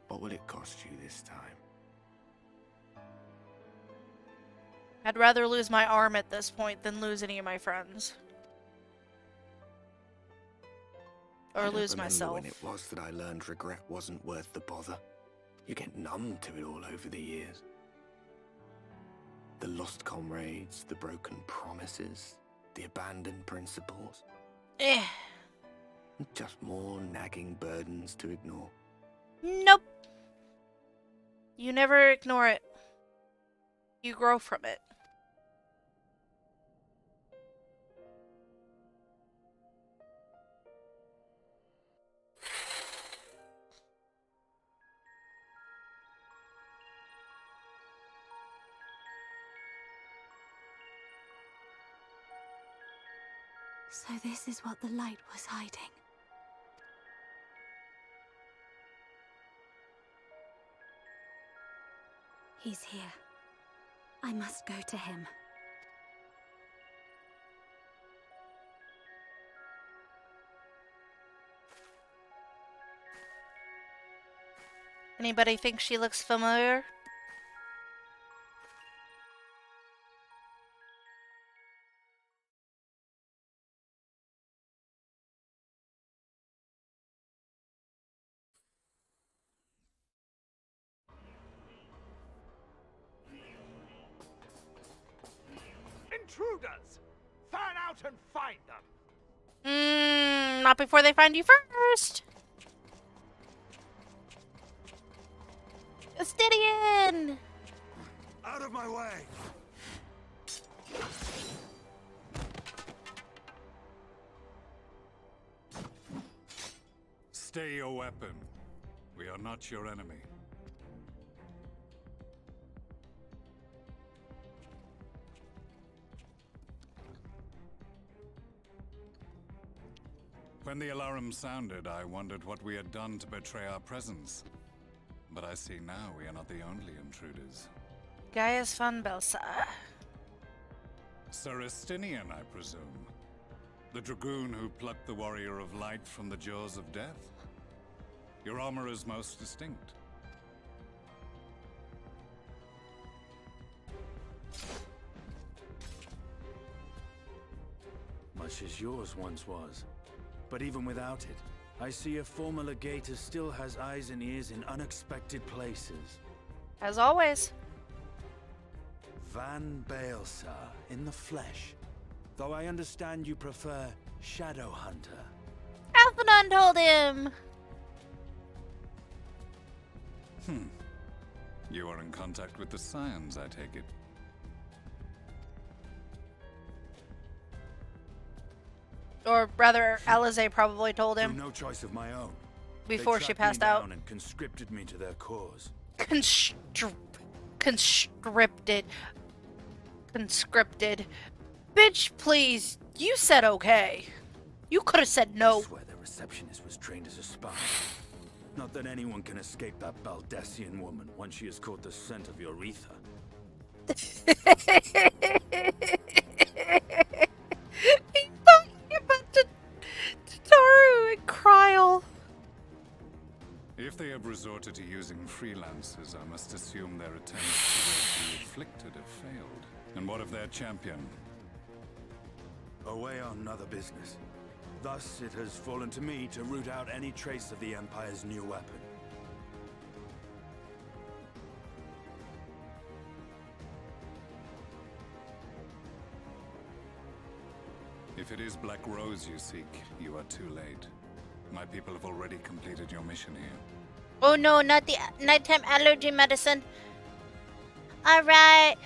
what will it cost you this time? I'd rather lose my arm at this point than lose any of my friends. Or lose myself. When it was that I learned regret wasn't worth the bother. You get numb to it all over the years. The lost comrades, the broken promises, the abandoned principles. Just more nagging burdens to ignore. Nope. You never ignore it. You grow from it. So this is what the light was hiding. He's here. I must go to him. Anybody think she looks familiar? Intruders! Fan out and find them! Not before they find you first! Justidian! Out of my way! Stay your weapon. We are not your enemy. When the alarm sounded, I wondered what we had done to betray our presence. But I see now we are not the only intruders. Gaius von Belsa. Sir Estinian, I presume. The dragoon who plucked the warrior of light from the jaws of death? Your armor is most distinct. Much as yours once was. But even without it, I see a former legator still has eyes and ears in unexpected places. As always. Van Baelsar, in the flesh. Though I understand you prefer Shadow Hunter. Alphanon told him! You are in contact with the Scions, I take it. Or rather, Alize probably told Through him no choice of my own. before They she tracked passed me out. down and conscripted me to their cause. Conscripted. Conscripted. Bitch, please. You said okay. You could have said I no. swear the receptionist was trained as a spy. Not that anyone can escape that Baldessian woman once she has caught the scent of your ether. He's talking about Tataru and Kryl. If they have resorted to using freelancers, I must assume their attempts to raise the afflicted have failed. And what of their champion? Away on other business. Thus, it has fallen to me to root out any trace of the Empire's new weapon. If it is Black Rose you seek, you are too late. My people have already completed your mission here. Oh no, not the nighttime allergy medicine. Alright.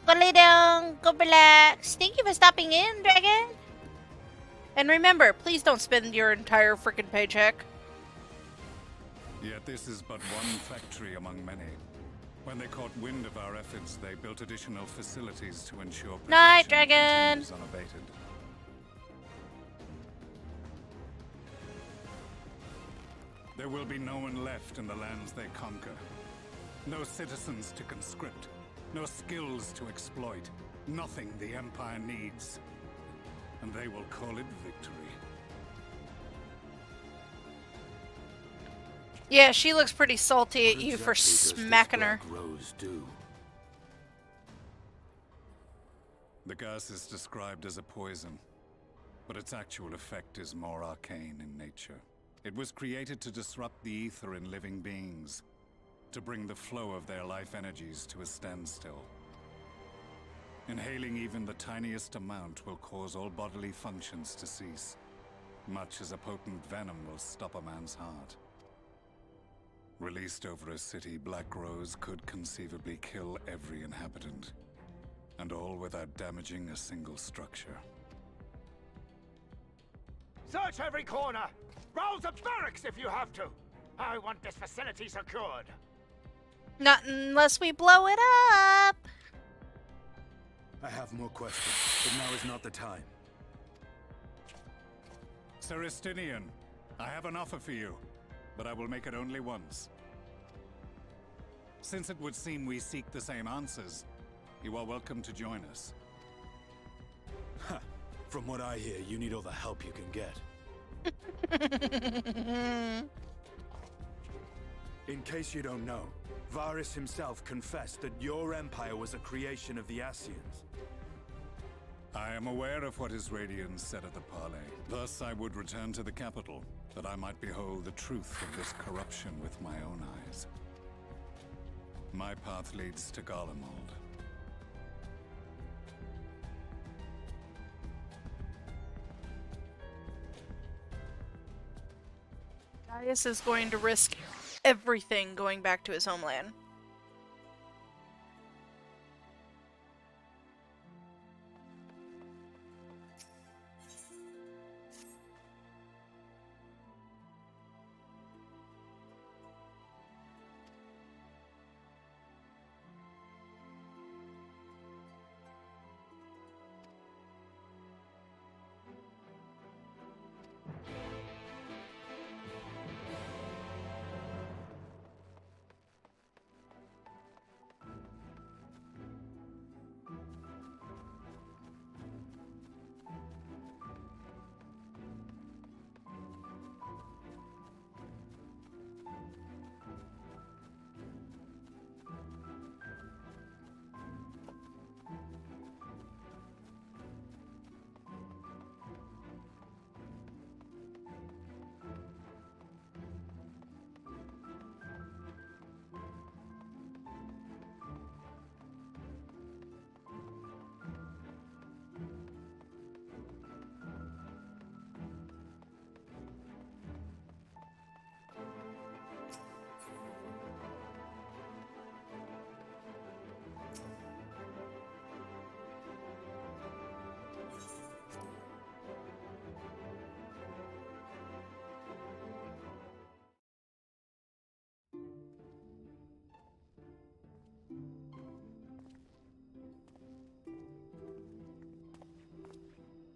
Go lay down, go relax. Thank you for stopping in, Dragon. And remember, please don't spend your entire freaking paycheck. Yet this is but one factory among many. When they caught wind of our efforts, they built additional facilities to ensure Night, production dragon! continues unabated. There will be no one left in the lands they conquer. No citizens to conscript. No skills to exploit. Nothing the Empire needs. And they will call it victory. Yeah, she looks pretty salty at What you for exactly does smacking this her. black rose do? The gas is described as a poison, but its actual effect is more arcane in nature. It was created to disrupt the ether in living beings, to bring the flow of their life energies to a standstill. Inhaling even the tiniest amount will cause all bodily functions to cease, much as a potent venom will stop a man's heart. Released over a city, Black Rose could conceivably kill every inhabitant, and all without damaging a single structure. Search every corner! Rouse the barracks if you have to! I want this facility secured! Not unless we blow it up! I have more questions, but now is not the time. Sir Estinian, I have an offer for you, but I will make it only once. Since it would seem we seek the same answers, you are welcome to join us. Ha! From what I hear, you need all the help you can get. In case you don't know, Varys himself confessed that your empire was a creation of the Ascians. I am aware of what his Radiance said at the parley. Thus, I would return to the capital, that I might behold the truth of this corruption with my own eyes. My path leads to Garlemald. Gaius is going to risk everything going back to his homeland.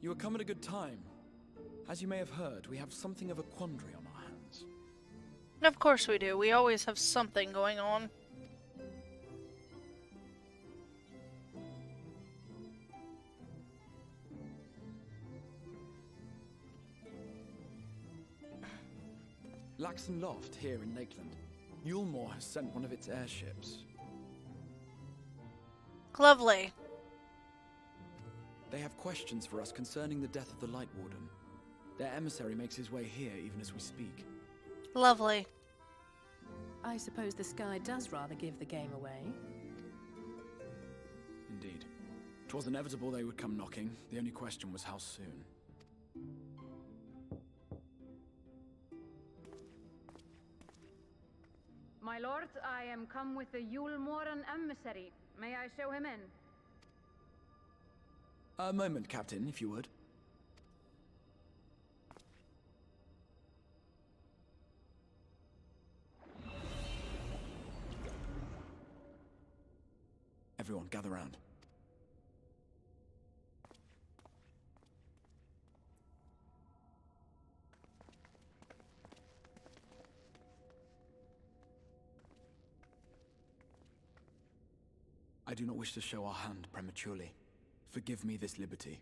You have come at a good time. As you may have heard, we have something of a quandary on our hands. Of course we do. We always have something going on. Laxon Loft, here in Lakeland. Yulmore has sent one of its airships. Lovely. They have questions for us concerning the death of the Lightwarden. Their emissary makes his way here even as we speak. Lovely. I suppose the sky does rather give the game away. Indeed. 'Twas inevitable they would come knocking. The only question was how soon. My lord, I am come with the Yulmoran emissary. May I show him in? A moment, Captain, if you would. Everyone, gather round. I do not wish to show our hand prematurely. Forgive me this liberty.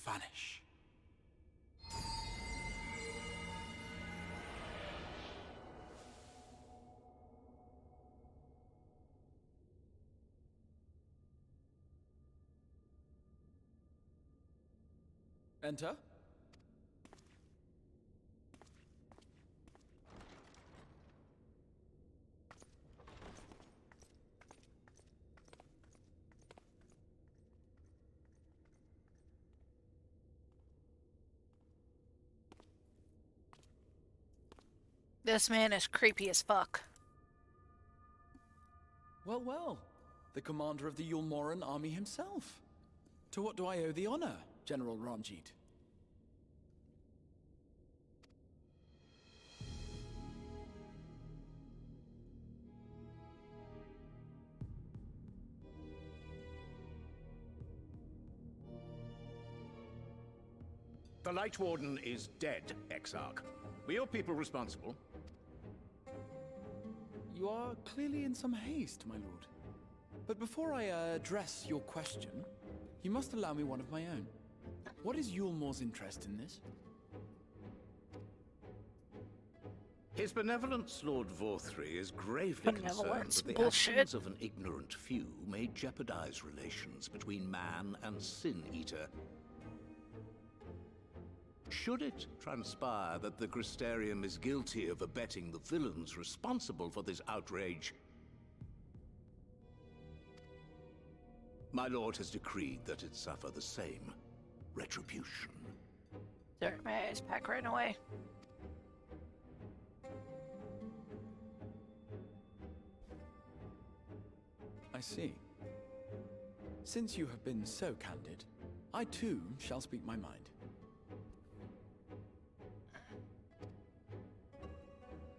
Vanish. Enter. This man is creepy as fuck. Well, well. The commander of the Yulmoran army himself. To what do I owe the honor, General Ranjit? The Lightwarden is dead, Exarch. Were your people responsible? You are clearly in some haste, my lord. But before I address your question, you must allow me one of my own. What is Yulmor's interest in this? His benevolence, Lord Vorthri, is gravely concerned Benevolence that the bullshit. actions of an ignorant few may jeopardize relations between man and Sin-Eater. Should it transpire that the Crystarium is guilty of abetting the villains responsible for this outrage, my lord has decreed that it suffer the same retribution. Sorry, my eyes pack right away. I see. Since you have been so candid, I too shall speak my mind.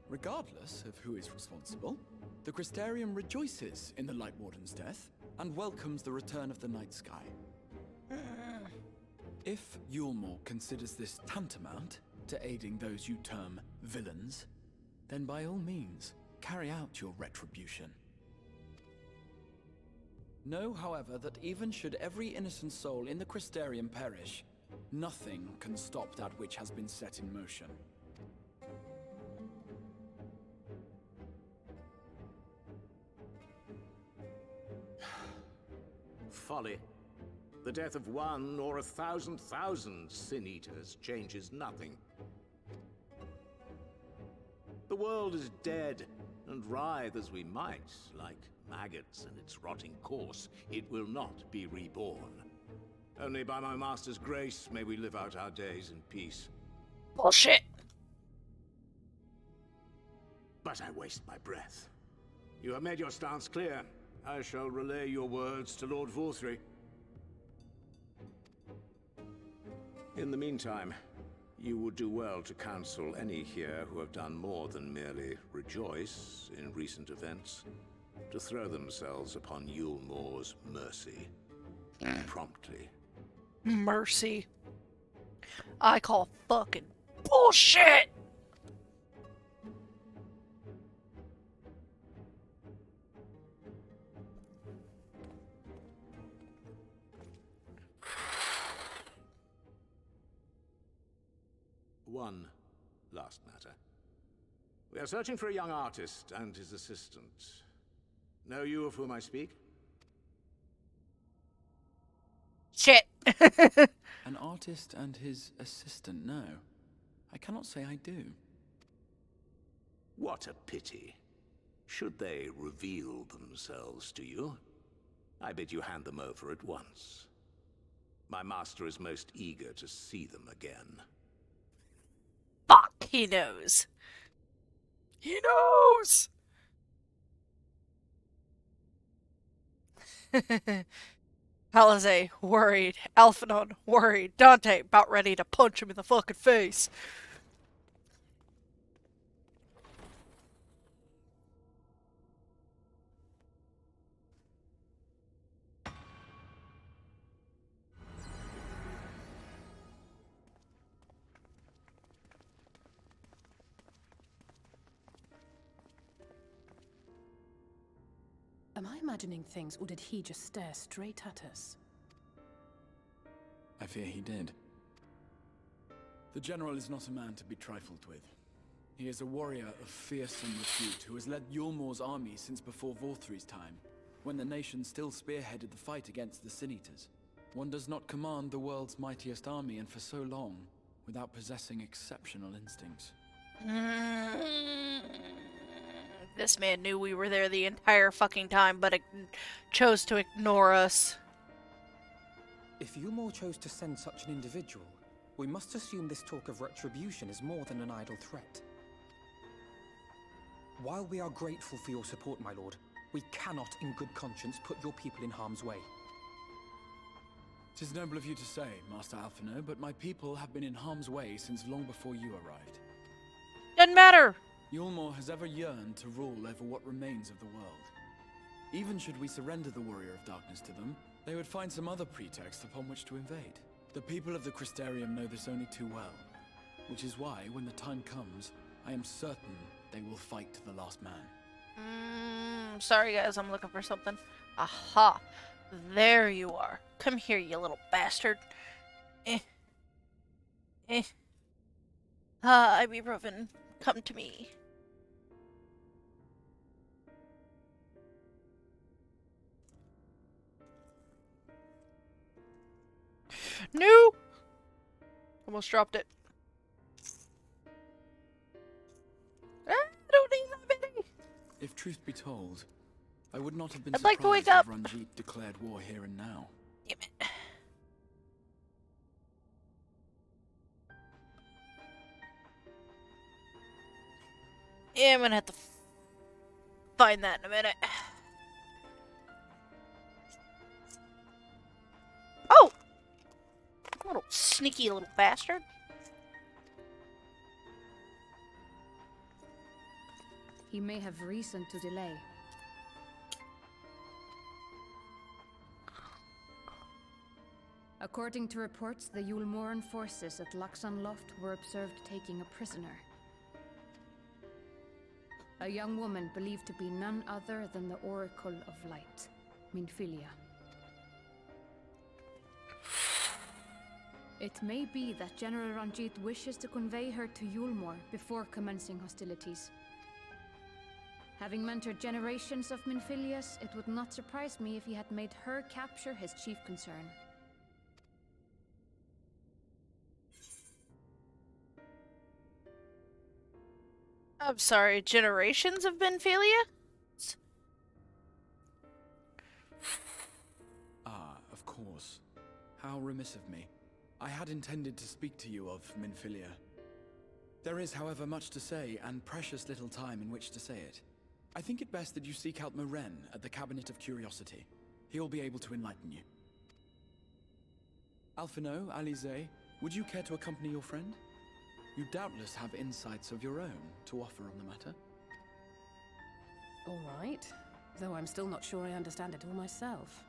Regardless of who is responsible, the Crystarium rejoices in the Lightwarden's death and welcomes the return of the night sky. If Yulmor considers this tantamount to aiding those you term villains, then by all means, carry out your retribution. Know, however, that even should every innocent soul in the Crystarium perish, nothing can stop that which has been set in motion. Folly. The death of one or 1,000,000 Sin-Eaters changes nothing. The world is dead, and writhe as we might, like maggots in its rotting course, it will not be reborn. Only by my master's grace may we live out our days in peace. Bullshit. But I waste my breath. You have made your stance clear. I shall relay your words to Lord Vorthri. In the meantime, you would do well to counsel any here who have done more than merely rejoice in recent events, to throw themselves upon Yulmor's mercy. Promptly. Mercy. I call fucking bullshit! One last matter. We are searching for a young artist and his assistant. Know you of whom I speak? Shit. An artist and his assistant, no. I cannot say I do. What a pity. Should they reveal themselves to you, I bid you hand them over at once. My master is most eager to see them again. Fuck, he knows. He knows! Palisae, worried. Alphanon, worried. Dante, about ready to punch him in the fucking face. Am I imagining things, or did he just stare straight at us? I fear he did. The General is not a man to be trifled with. He is a warrior of fearsome repute who has led Yulmor's army since before Vorthri's time, when the nation still spearheaded the fight against the Sin Eaters. One does not command the world's mightiest army, and for so long, without possessing exceptional instincts. This man knew we were there the entire fucking time, but chose to ignore us. If Yulmor chose to send such an individual, we must assume this talk of retribution is more than an idle threat. While we are grateful for your support, my lord, we cannot in good conscience put your people in harm's way. 'Tis noble of you to say, Master Alphino, but my people have been in harm's way since long before you arrived. Doesn't matter! Yulmor has ever yearned to rule over what remains of the world. Even should we surrender the Warrior of Darkness to them, they would find some other pretext upon which to invade. The people of the Crystarium know this only too well, which is why, when the time comes, I am certain they will fight to the last man. Sorry guys, I'm looking for something. Aha! There you are. Come here, you little bastard. Ibuprofen, come to me. No! Almost dropped it. I don't need that many. If truth be told, I would not have been I'd surprised like to wake up. if Ranjit declared war here and now. Damn it. Yeah, I'm gonna have to find that in a minute. Oh! Little sneaky little bastard. He may have reason to delay. According to reports, the Yulmoran forces at Luxon Loft were observed taking a prisoner. A young woman believed to be none other than the Oracle of Light, Minfilia. It may be that General Ranjit wishes to convey her to Yulmor before commencing hostilities. Having mentored generations of Minfilias, it would not surprise me if he had made her capture his chief concern. I'm sorry, generations of Benphilia? Ah, of course. How remiss of me. I had intended to speak to you of Minfilia. There is, however, much to say, and precious little time in which to say it. I think it best that you seek out Moren at the Cabinet of Curiosity. He'll be able to enlighten you. Alphino, Alize, would you care to accompany your friend? You doubtless have insights of your own to offer on the matter. All right, though I'm still not sure I understand it all myself.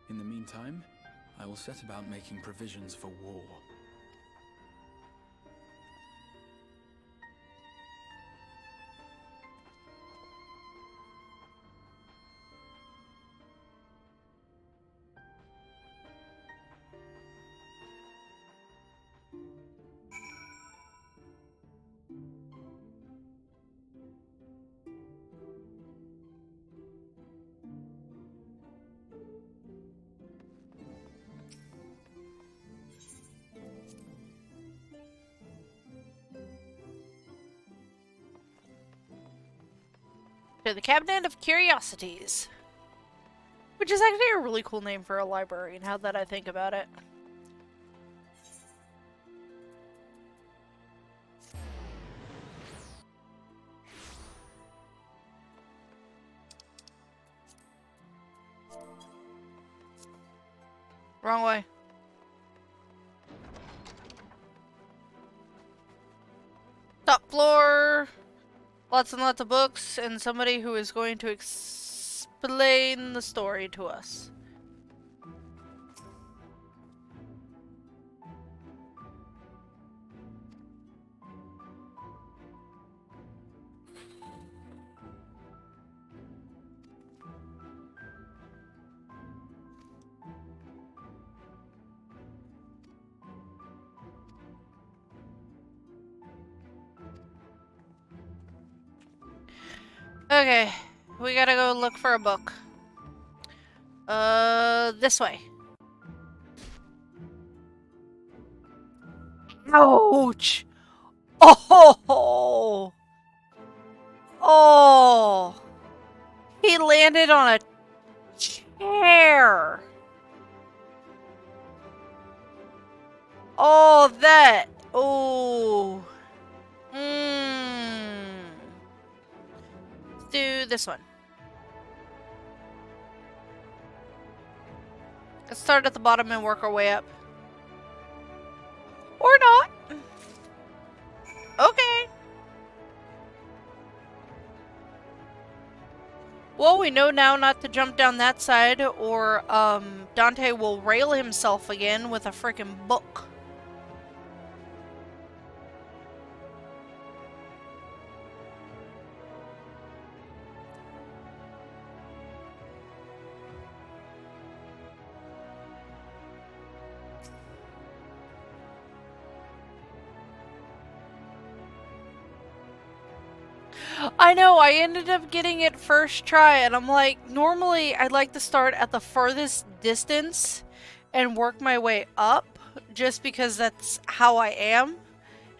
In the meantime, I will set about making provisions for war. To the Cabinet of Curiosities. Which is actually a really cool name for a library, now that I think about it. Wrong way. Top floor. Lots and lots of books, and somebody who is going to explain the story to us. Okay, we gotta go look for a book. This way. Ouch! Oh! Oh! He landed on a chair! Oh, that! Oh! Mmm. Let's do this one. Let's start at the bottom and work our way up. Or not. Okay. Well, we know now not to jump down that side, or Dante will rail himself again with a freaking book. I know, I ended up getting it first try, and I'm like, normally I'd like to start at the furthest distance and work my way up, just because that's how I am.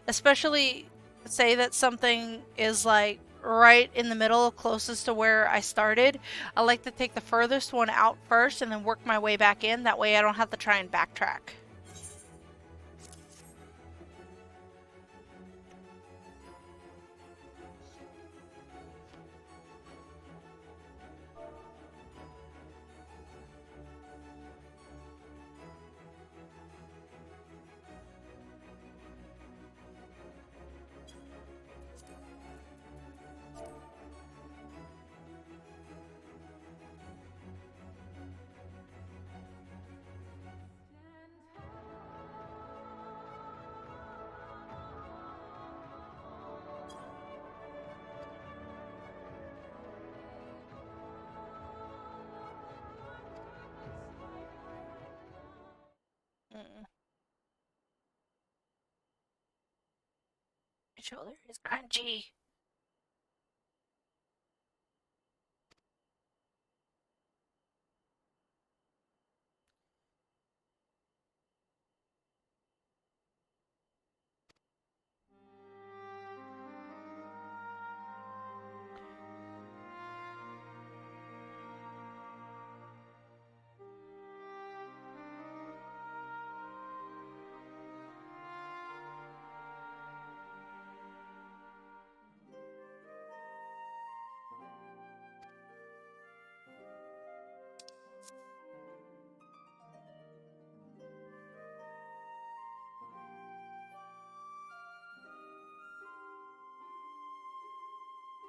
Especially, say that something is like right in the middle, closest to where I started. I like to take the furthest one out first and then work my way back in. That way I don't have to try and backtrack. My shoulder is crunchy.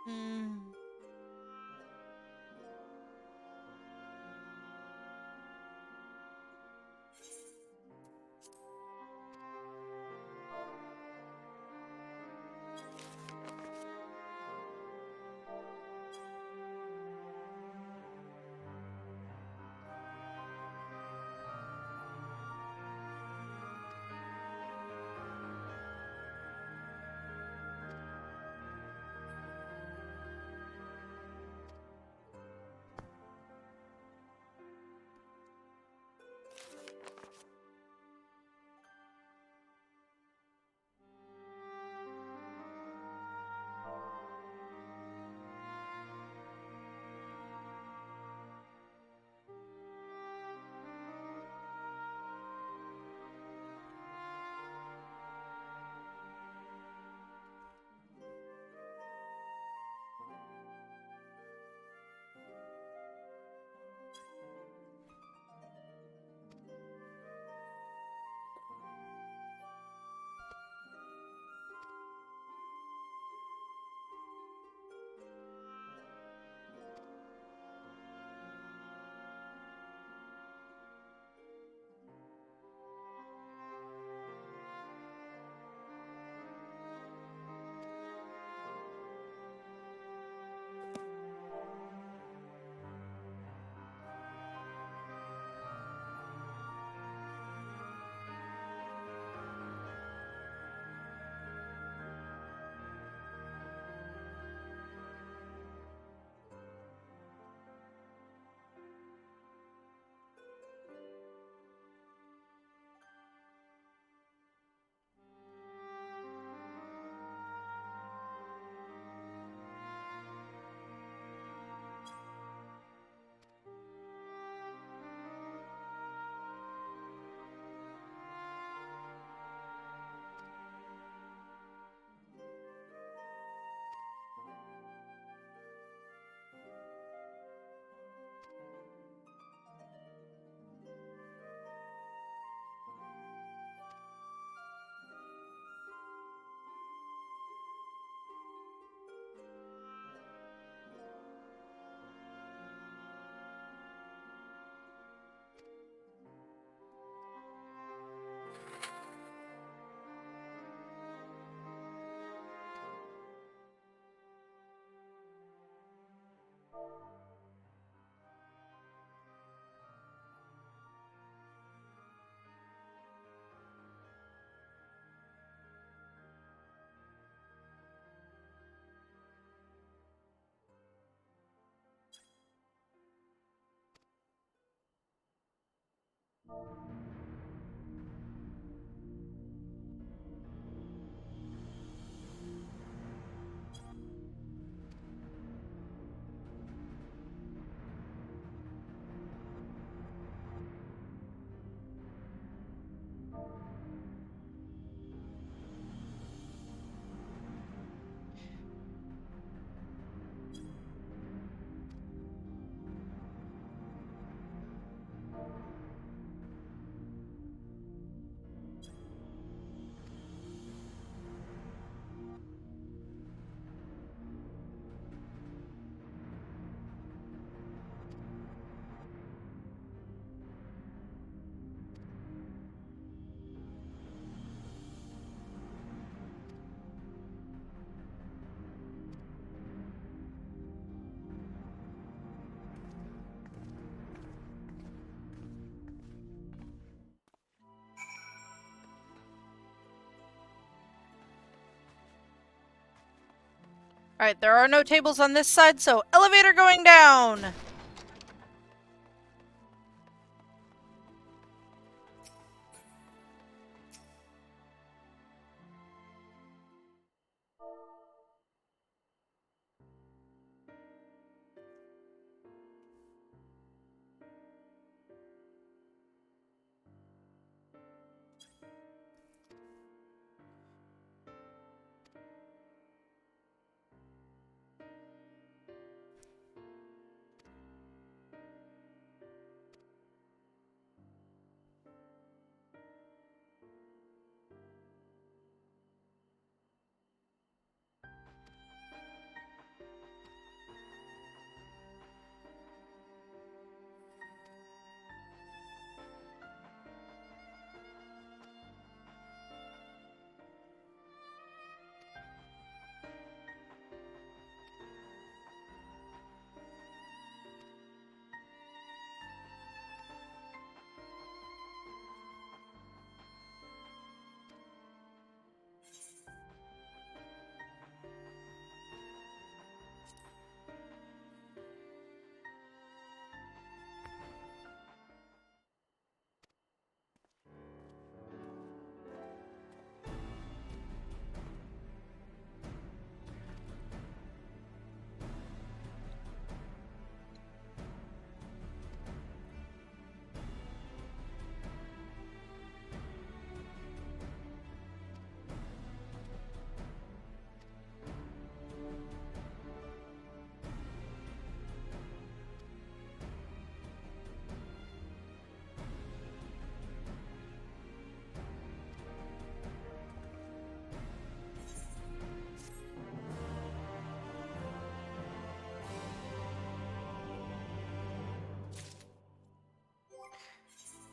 Hmm. Alright, there are no tables on this side, so elevator going down!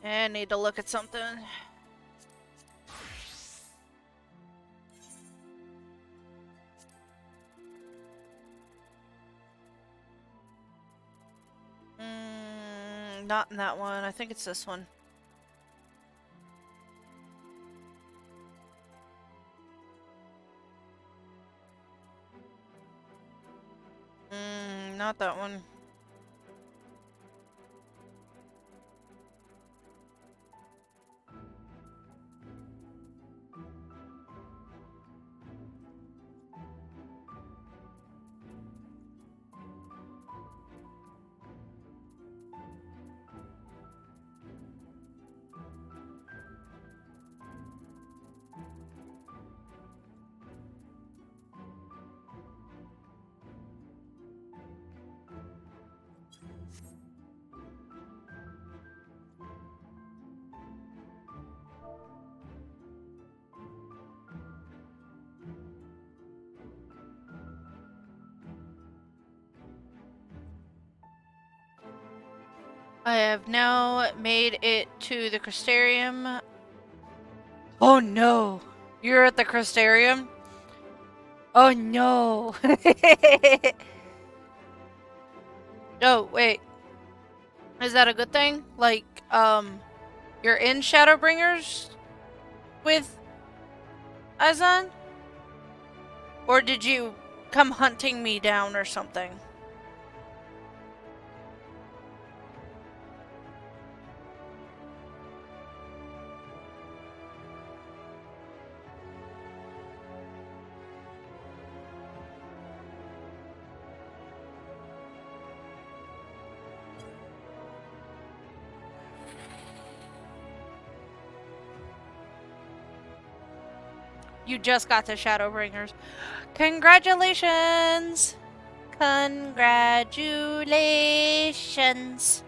I need to look at something. Not in that one. I think it's this one. Not that one. I have now made it to the Crystarium. Oh no! You're at the Crystarium? Oh no! Oh, wait. Is that a good thing? Like, you're in Shadowbringers with Azan? Or did you come hunting me down or something? You just got the Shadowbringers. Congratulations! Congratulations!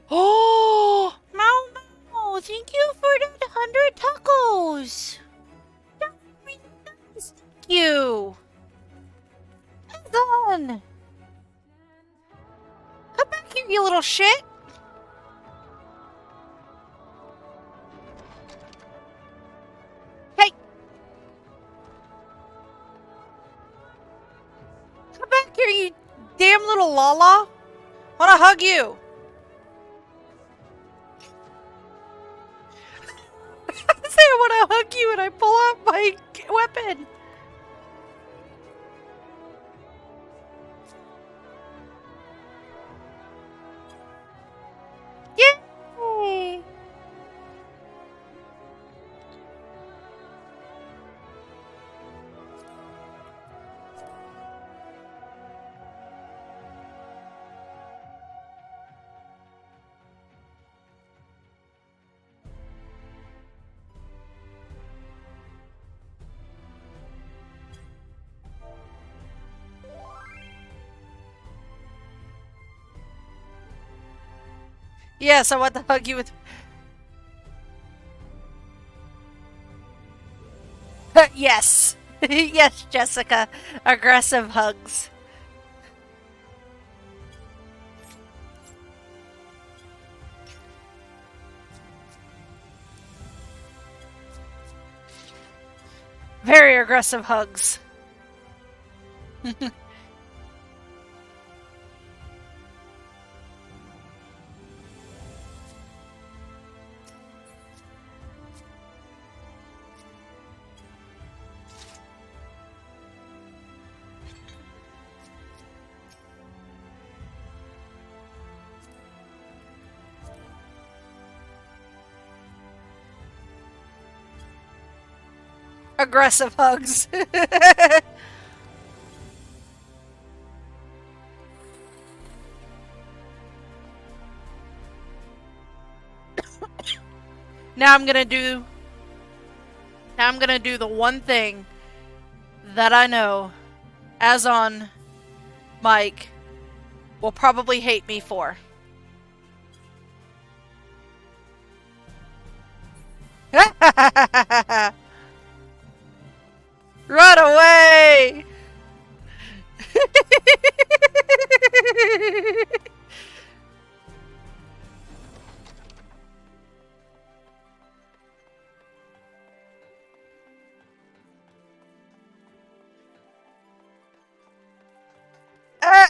Oh, Mau, thank you for the 100 tacos. That's really nice. Thank you. Well done. Come back here, you little shit. Hey. Come back here, you damn little Lala. Wanna hug you? I say I wanna hug you and I pull out my weapon. Yay! Yes, I want to hug you with... Yes. Yes, Jessica. Aggressive hugs. Very aggressive hugs. Aggressive hugs. Now I'm gonna do the one thing that I know Azon Mike will probably hate me for. Run away!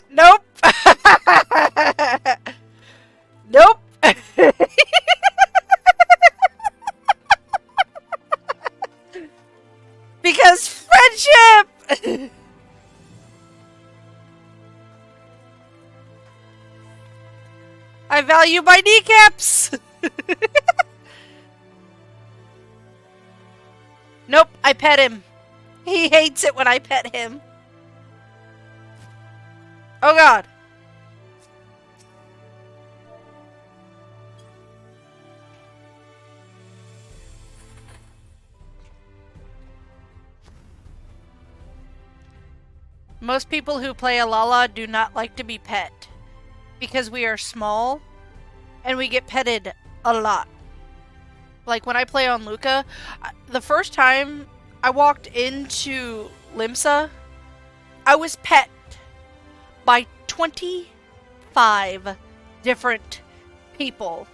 Nope. Nope. Because friendship! I value my kneecaps! Nope, I pet him. He hates it when I pet him. Oh god. Most people who play Alala do not like to be pet because we are small and we get petted a lot. Like when I play on Luca, the first time I walked into Limsa, I was pet by 25 different people.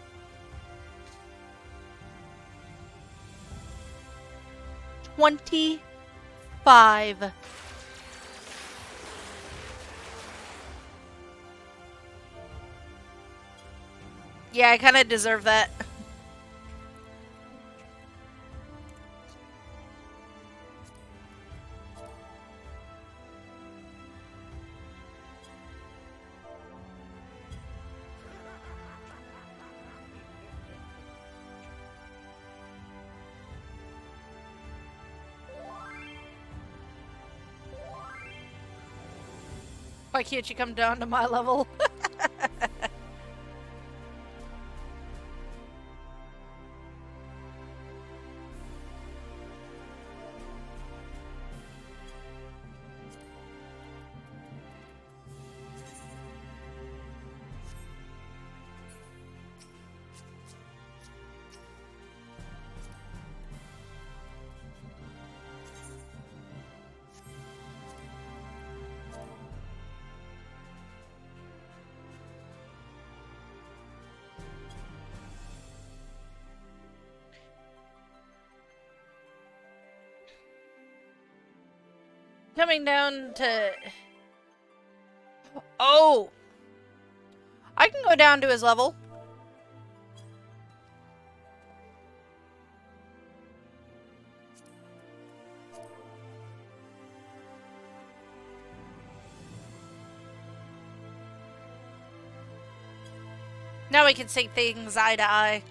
Yeah, I kind of deserve that. Why can't you come down to my level? Coming down to... Oh! I can go down to his level. Now we can see things eye to eye.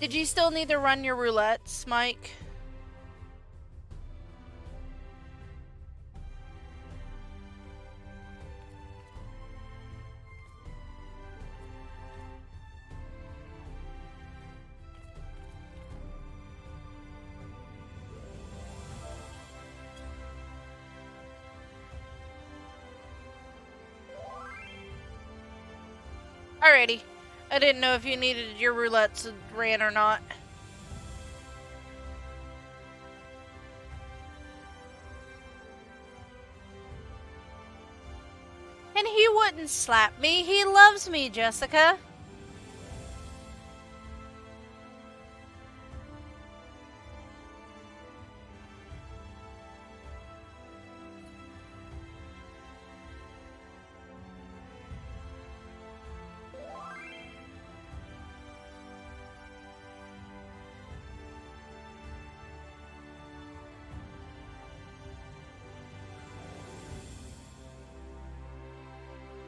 Did you still need to run your roulettes, Mike? Alrighty. I didn't know if you needed your roulettes ran or not. And he wouldn't slap me. He loves me, Jessica.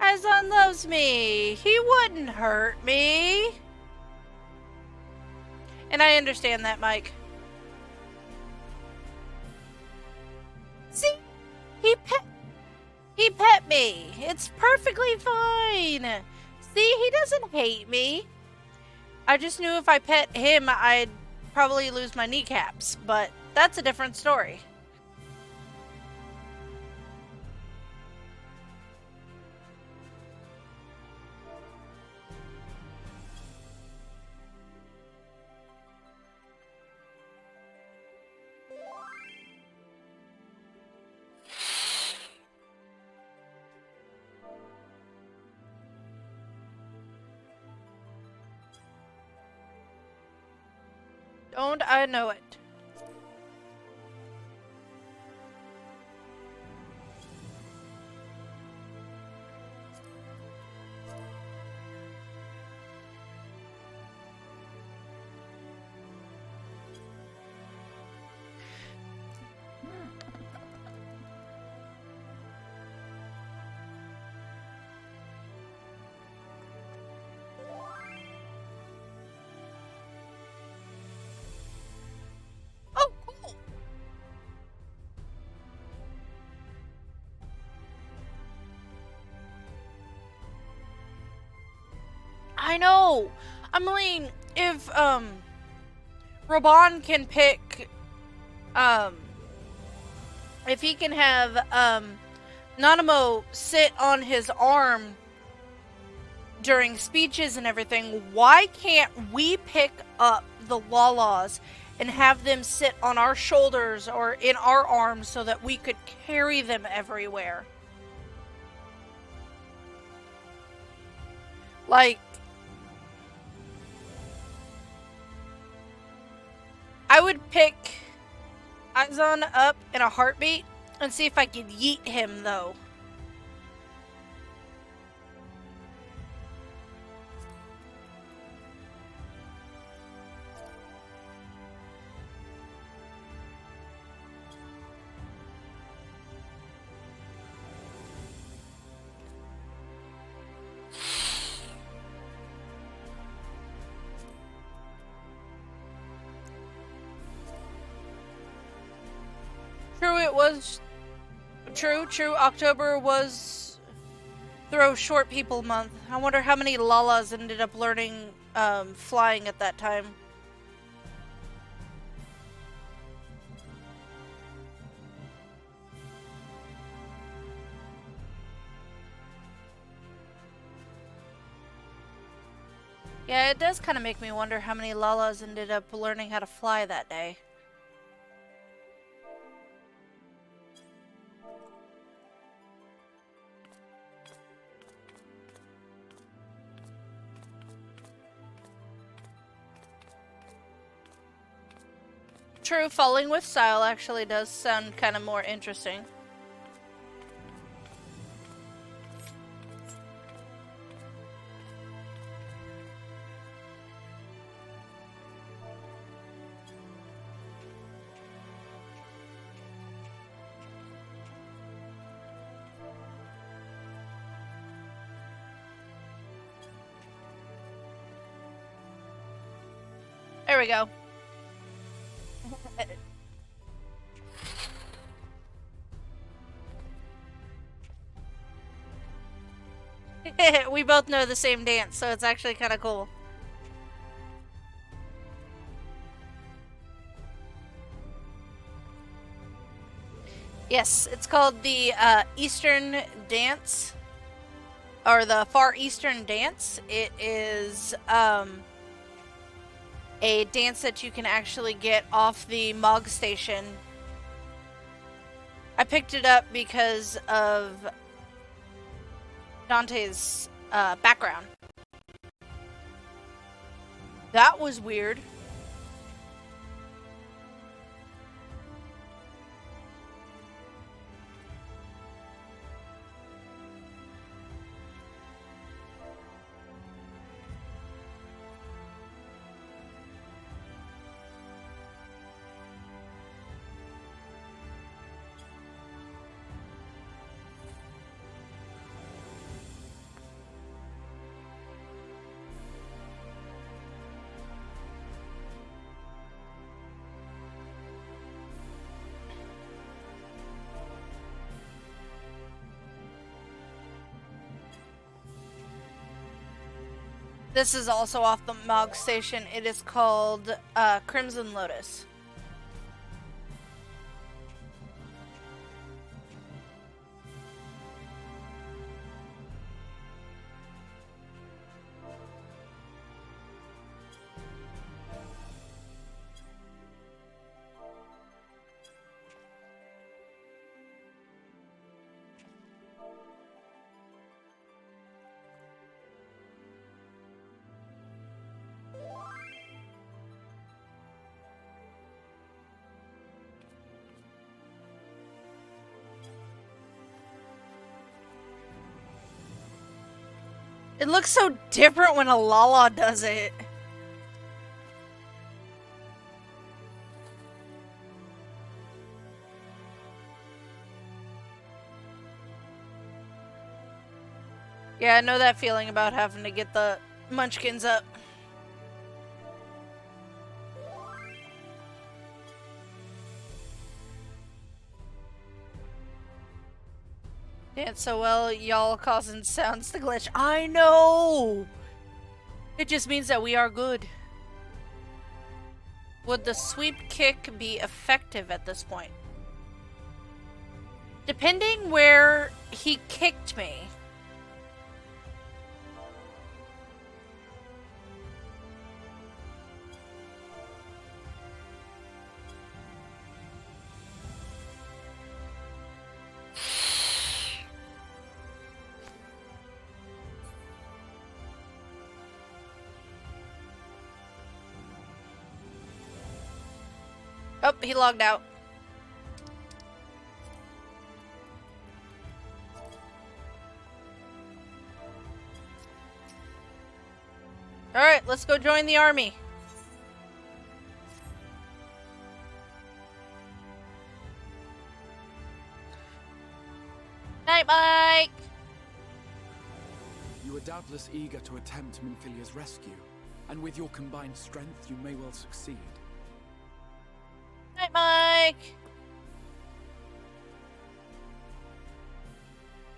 Azon loves me. He wouldn't hurt me. And I understand that, Mike. See? He pet me. It's perfectly fine. See, he doesn't hate me. I just knew if I pet him, I'd probably lose my kneecaps. But that's a different story. Don't I know it? I know. I mean, if Raban can pick if he can have Nanamo sit on his arm during speeches and everything, why can't we pick up the Lalas and have them sit on our shoulders or in our arms so that we could carry them everywhere? Like, I would pick Izon up in a heartbeat and see if I could yeet him, though. True, it was... True. October was Throw Short People Month. I wonder how many Lalas ended up learning flying at that time. Yeah, it does kind of make me wonder how many Lalas ended up learning how to fly that day. True, falling with style actually does sound kind of more interesting. There we go. We both know the same dance, so it's actually kind of cool. Yes, it's called the Eastern Dance, or the Far Eastern Dance. It is a dance that you can actually get off the Mog Station. I picked it up because of Dante's background. That was weird. This is also off the Mog Station. It is called Crimson Lotus. It looks so different when a Lala does it. Yeah, I know that feeling about having to get the munchkins up. Dance so well, y'all causing sounds to glitch. I know! It just means that we are good. Would the sweep kick be effective at this point? Depending where he kicked me. Oh, he logged out. Alright, let's go join the army. Night, Mike! You are doubtless eager to attempt Minfilia's rescue, and with your combined strength, you may well succeed. Night, Mike!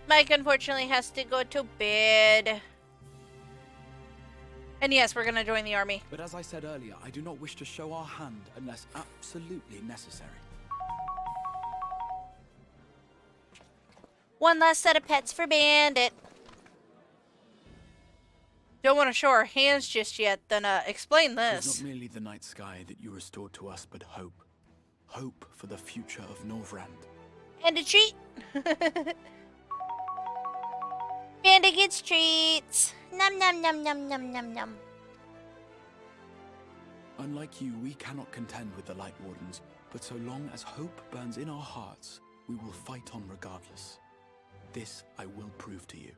Mike unfortunately has to go to bed. And yes, we're gonna join the army. But as I said earlier, I do not wish to show our hand unless absolutely necessary. One last set of pets for Bandit. Don't want to show our hands just yet, then explain It this. was not merely the night sky that you restored to us, but hope. Hope for the future of Norvrand. And a treat. Bandit gets treats. Num num num num num num num. Unlike you, we cannot contend with the Lightwardens, but so long as hope burns in our hearts, we will fight on regardless. This I will prove to you.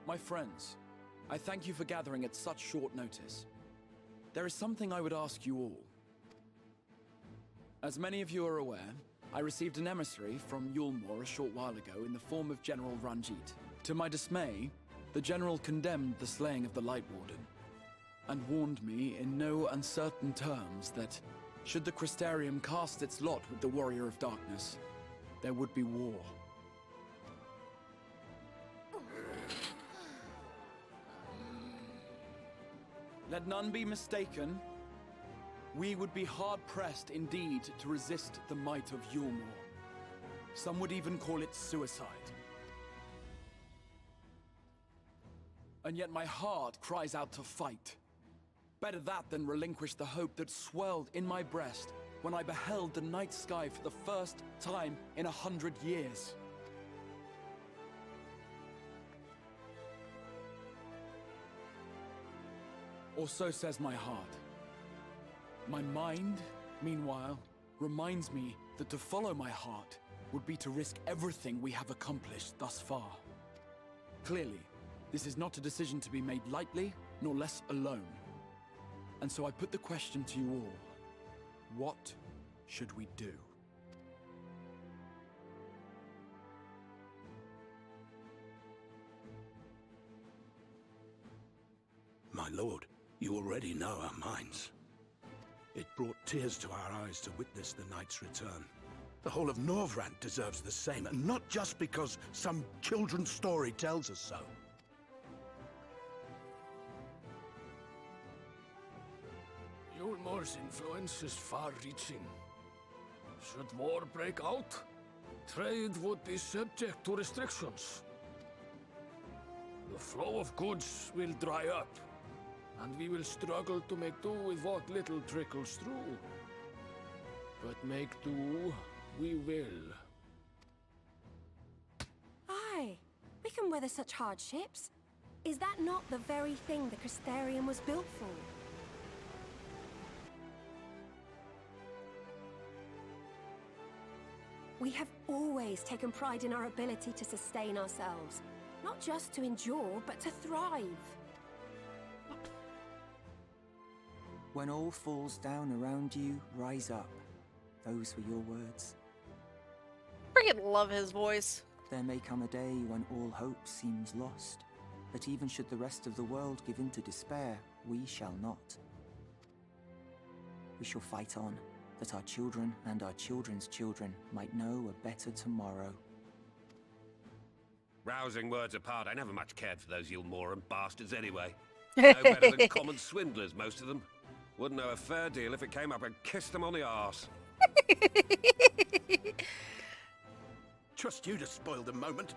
My friends, I thank you for gathering at such short notice. There is something I would ask you all. As many of you are aware, I received an emissary from Yulmore a short while ago in the form of General Ranjit. To my dismay, the General condemned the slaying of the Lightwarden, and warned me in no uncertain terms that, should the Crystarium cast its lot with the Warrior of Darkness, there would be war. Let none be mistaken. We would be hard-pressed indeed to resist the might of Yulmore. Some would even call it suicide. And yet my heart cries out to fight. Better that than relinquish the hope that swelled in my breast when I beheld the night sky for the first time in 100 years. Or so says my heart. My mind, meanwhile, reminds me that to follow my heart would be to risk everything we have accomplished thus far. Clearly, this is not a decision to be made lightly, nor less alone. And so I put the question to you all. What should we do? My lord, you already know our minds. It brought tears to our eyes to witness the knight's return. The whole of Norvrand deserves the same, and not just because some children's story tells us so. Yulmore's influence is far-reaching. Should war break out, trade would be subject to restrictions. The flow of goods will dry up, and we will struggle to make do with what little trickles through. But make do, we will. Aye, we can weather such hardships. Is that not the very thing the Crystarium was built for? We have always taken pride in our ability to sustain ourselves. Not just to endure, but to thrive. When all falls down around you, rise up. Those were your words. Freaking love his voice. There may come a day when all hope seems lost, but even should the rest of the world give in to despair, we shall not. We shall fight on, that our children and our children's children might know a better tomorrow. Rousing words apart, I never much cared for those Yulmoran bastards anyway. No better than common swindlers, most of them. Wouldn't know a fair deal if it came up and kissed them on the arse. Trust you to spoil the moment.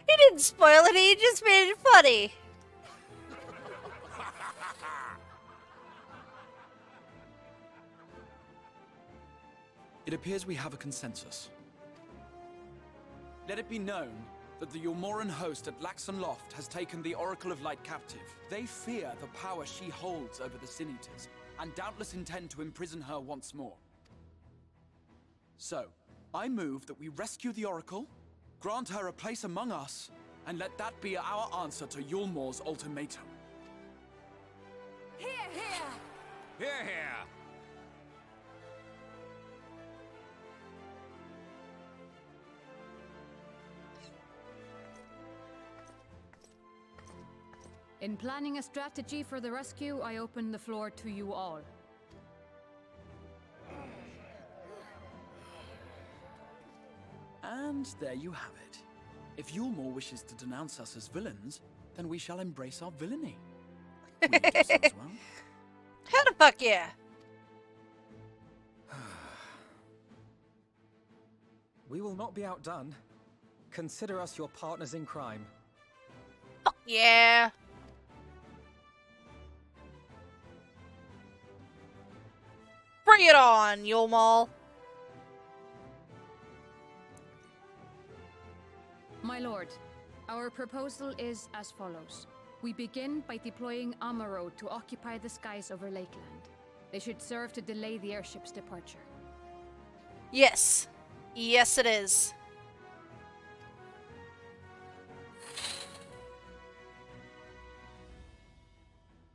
He didn't spoil it, he just made it funny. It appears we have a consensus. Let it be known that the Yulmoran host at Laxon Loft has taken the Oracle of Light captive. They fear the power she holds over the Sin Eaters, and doubtless intend to imprison her once more. So, I move that we rescue the Oracle, grant her a place among us, and let that be our answer to Yulmor's ultimatum. Hear, hear! Here, here! In planning a strategy for the rescue, I open the floor to you all. And there you have it. If Yulmor wishes to denounce us as villains, then we shall embrace our villainy. Will you do so as well? Hell the fuck yeah! We will not be outdone. Consider us your partners in crime. Fuck yeah! Bring it on, Yulmal! My lord, our proposal is as follows. We begin by deploying Amaro to occupy the skies over Lakeland. They should serve to delay the airship's departure. Yes. Yes, it is.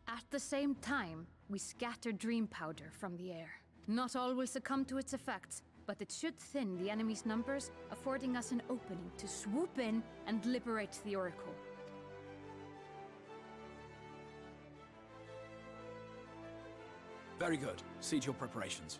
At the same time, we scatter dream powder from the air. Not all will succumb to its effects, but it should thin the enemy's numbers, affording us an opening to swoop in and liberate the Oracle. Very good. Siege your preparations.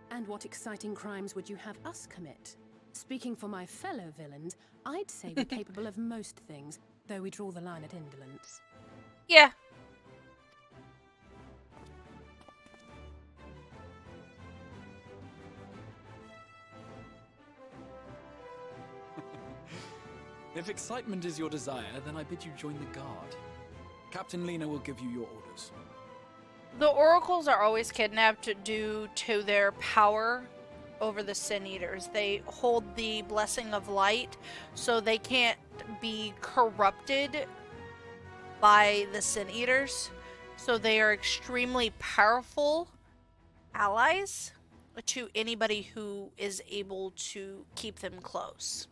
And what exciting crimes would you have us commit? Speaking for my fellow villains, I'd say we're capable of most things, though we draw the line at indolence. Yeah. If excitement is your desire, then I bid you join the guard. Captain Lena will give you your orders. The oracles are always kidnapped due to their power over the Sin Eaters. They hold the blessing of light, so they can't be corrupted by the Sin Eaters. So they are extremely powerful allies to anybody who is able to keep them close.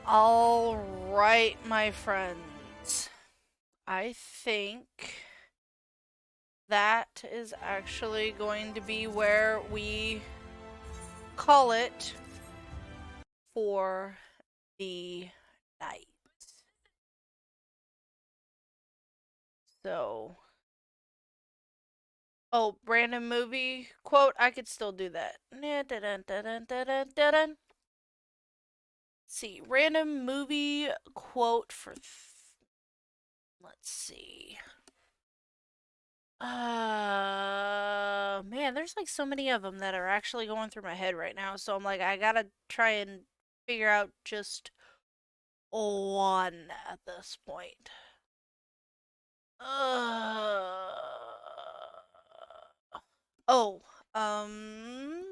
All right, my friends. I think that is actually going to be where we call it for the night. So, oh, random movie quote, I could still do that. Let's see, random movie quote for, let's see. Man, there's like so many of them that are actually going through my head right now. So I'm like, I gotta try and figure out just one at this point. Oh, um,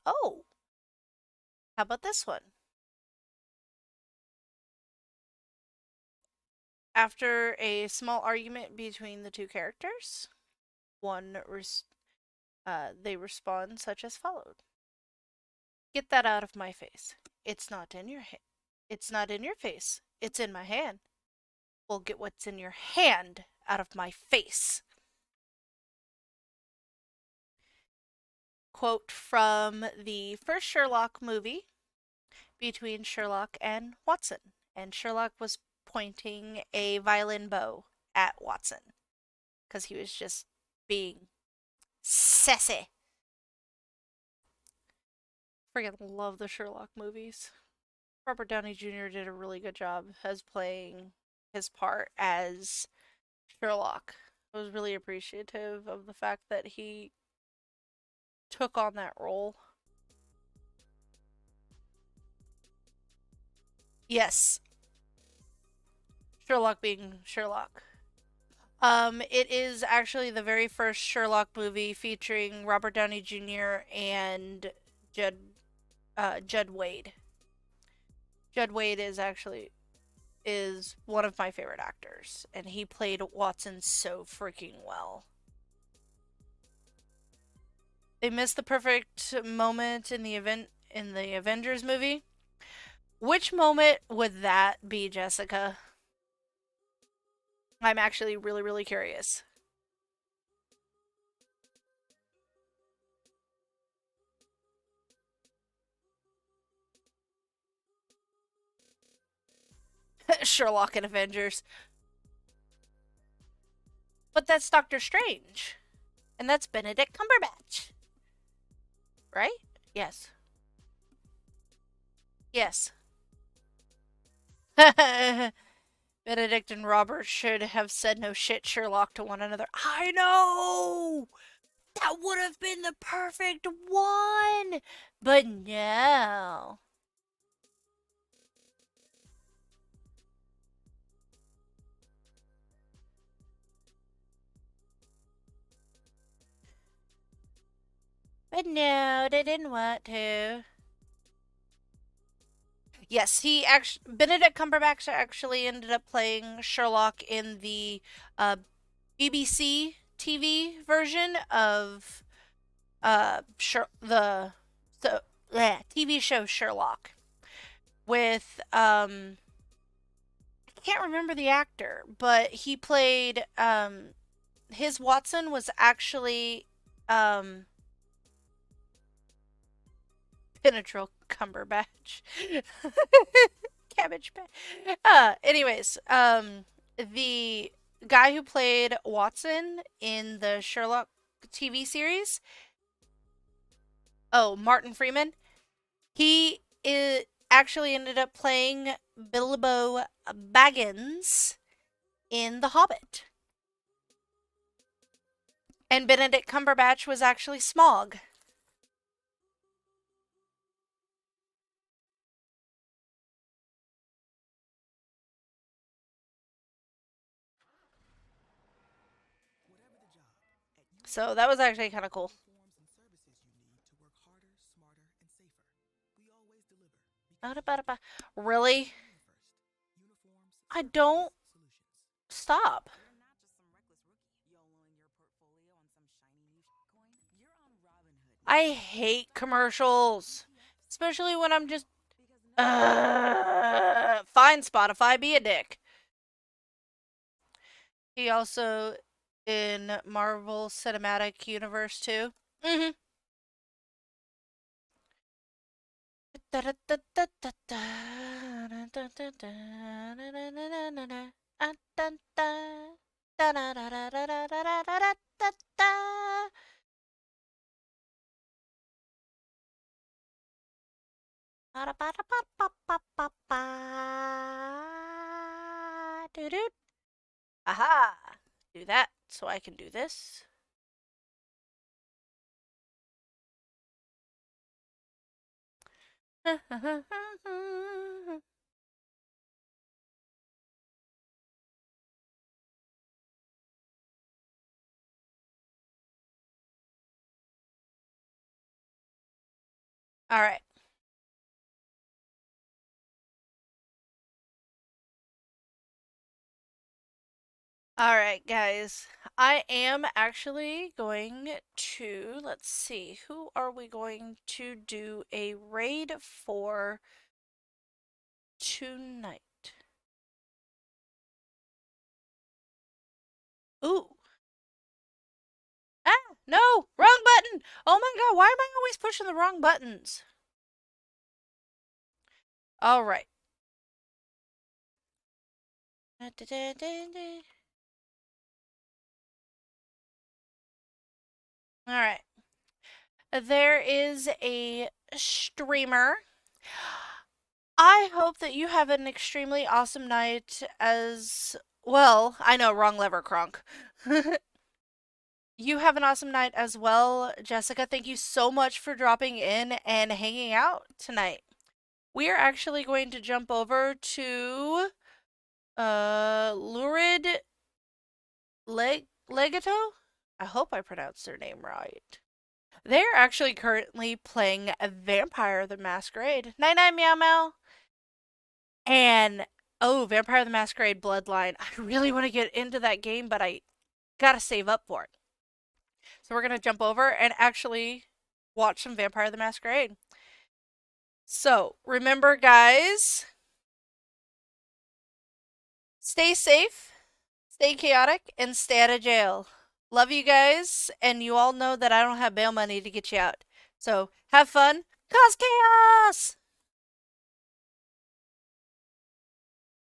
oh, how about this one? After a small argument between the two characters, they respond such as followed. Get that out of my face. It's not in your It's not in your face. It's in my hand. Well, get what's in your hand out of my face. Quote from the first Sherlock movie between Sherlock and Watson. And Sherlock was pointing a violin bow at Watson because he was just being sassy. Freaking love the Sherlock movies. Robert Downey Jr. did a really good job as playing his part as Sherlock. I was really appreciative of the fact that he took on that role. Yes. Sherlock being Sherlock. It is actually the very first Sherlock movie featuring Robert Downey Jr. and Judd Wade. Judd Wade is one of my favorite actors, and he played Watson so freaking well. They missed the perfect moment in the Avengers movie. Which moment would that be, Jessica? I'm actually really, really curious. Sherlock and Avengers. But that's Doctor Strange. And that's Benedict Cumberbatch. Right? Yes. Yes. Benedict and Robert should have said no shit Sherlock to one another. I know! That would have been the perfect one! But no. But no, they didn't want to. Yes, Benedict Cumberbatch actually ended up playing Sherlock in the BBC TV version of the TV show Sherlock with I can't remember the actor, but he played his Watson was actually Benedict Cumberbatch. Cabbage patch. Anyways, the guy who played Watson in the Sherlock TV series, Martin Freeman, he actually ended up playing Bilbo Baggins in The Hobbit. And Benedict Cumberbatch was actually Smaug. So that was actually kind of cool. Really? I don't. Stop. I hate commercials. Especially when I'm just... fine, Spotify, be a dick. He also in Marvel Cinematic Universe too. Aha! Do that so I can do this. All right. All right, guys. I am actually going to, let's see, who are we going to do a raid for tonight? Ooh. Ah, no, wrong button. Oh my god, why am I always pushing the wrong buttons? All right. All right. There is a streamer. I hope that you have an extremely awesome night as well. I know, wrong lever, Kronk. You have an awesome night as well, Jessica. Thank you so much for dropping in and hanging out tonight. We are actually going to jump over to Lurid Legato? I hope I pronounced their name right. They're actually currently playing a Vampire the Masquerade. Night night, meow meow. And oh, Vampire the Masquerade Bloodline. I really want to get into that game, but I gotta save up for it. So we're gonna jump over and actually watch some Vampire the Masquerade. So remember, guys, stay safe, stay chaotic, and stay out of jail. Love you guys, and you all know that I don't have bail money to get you out. So have fun, cause chaos!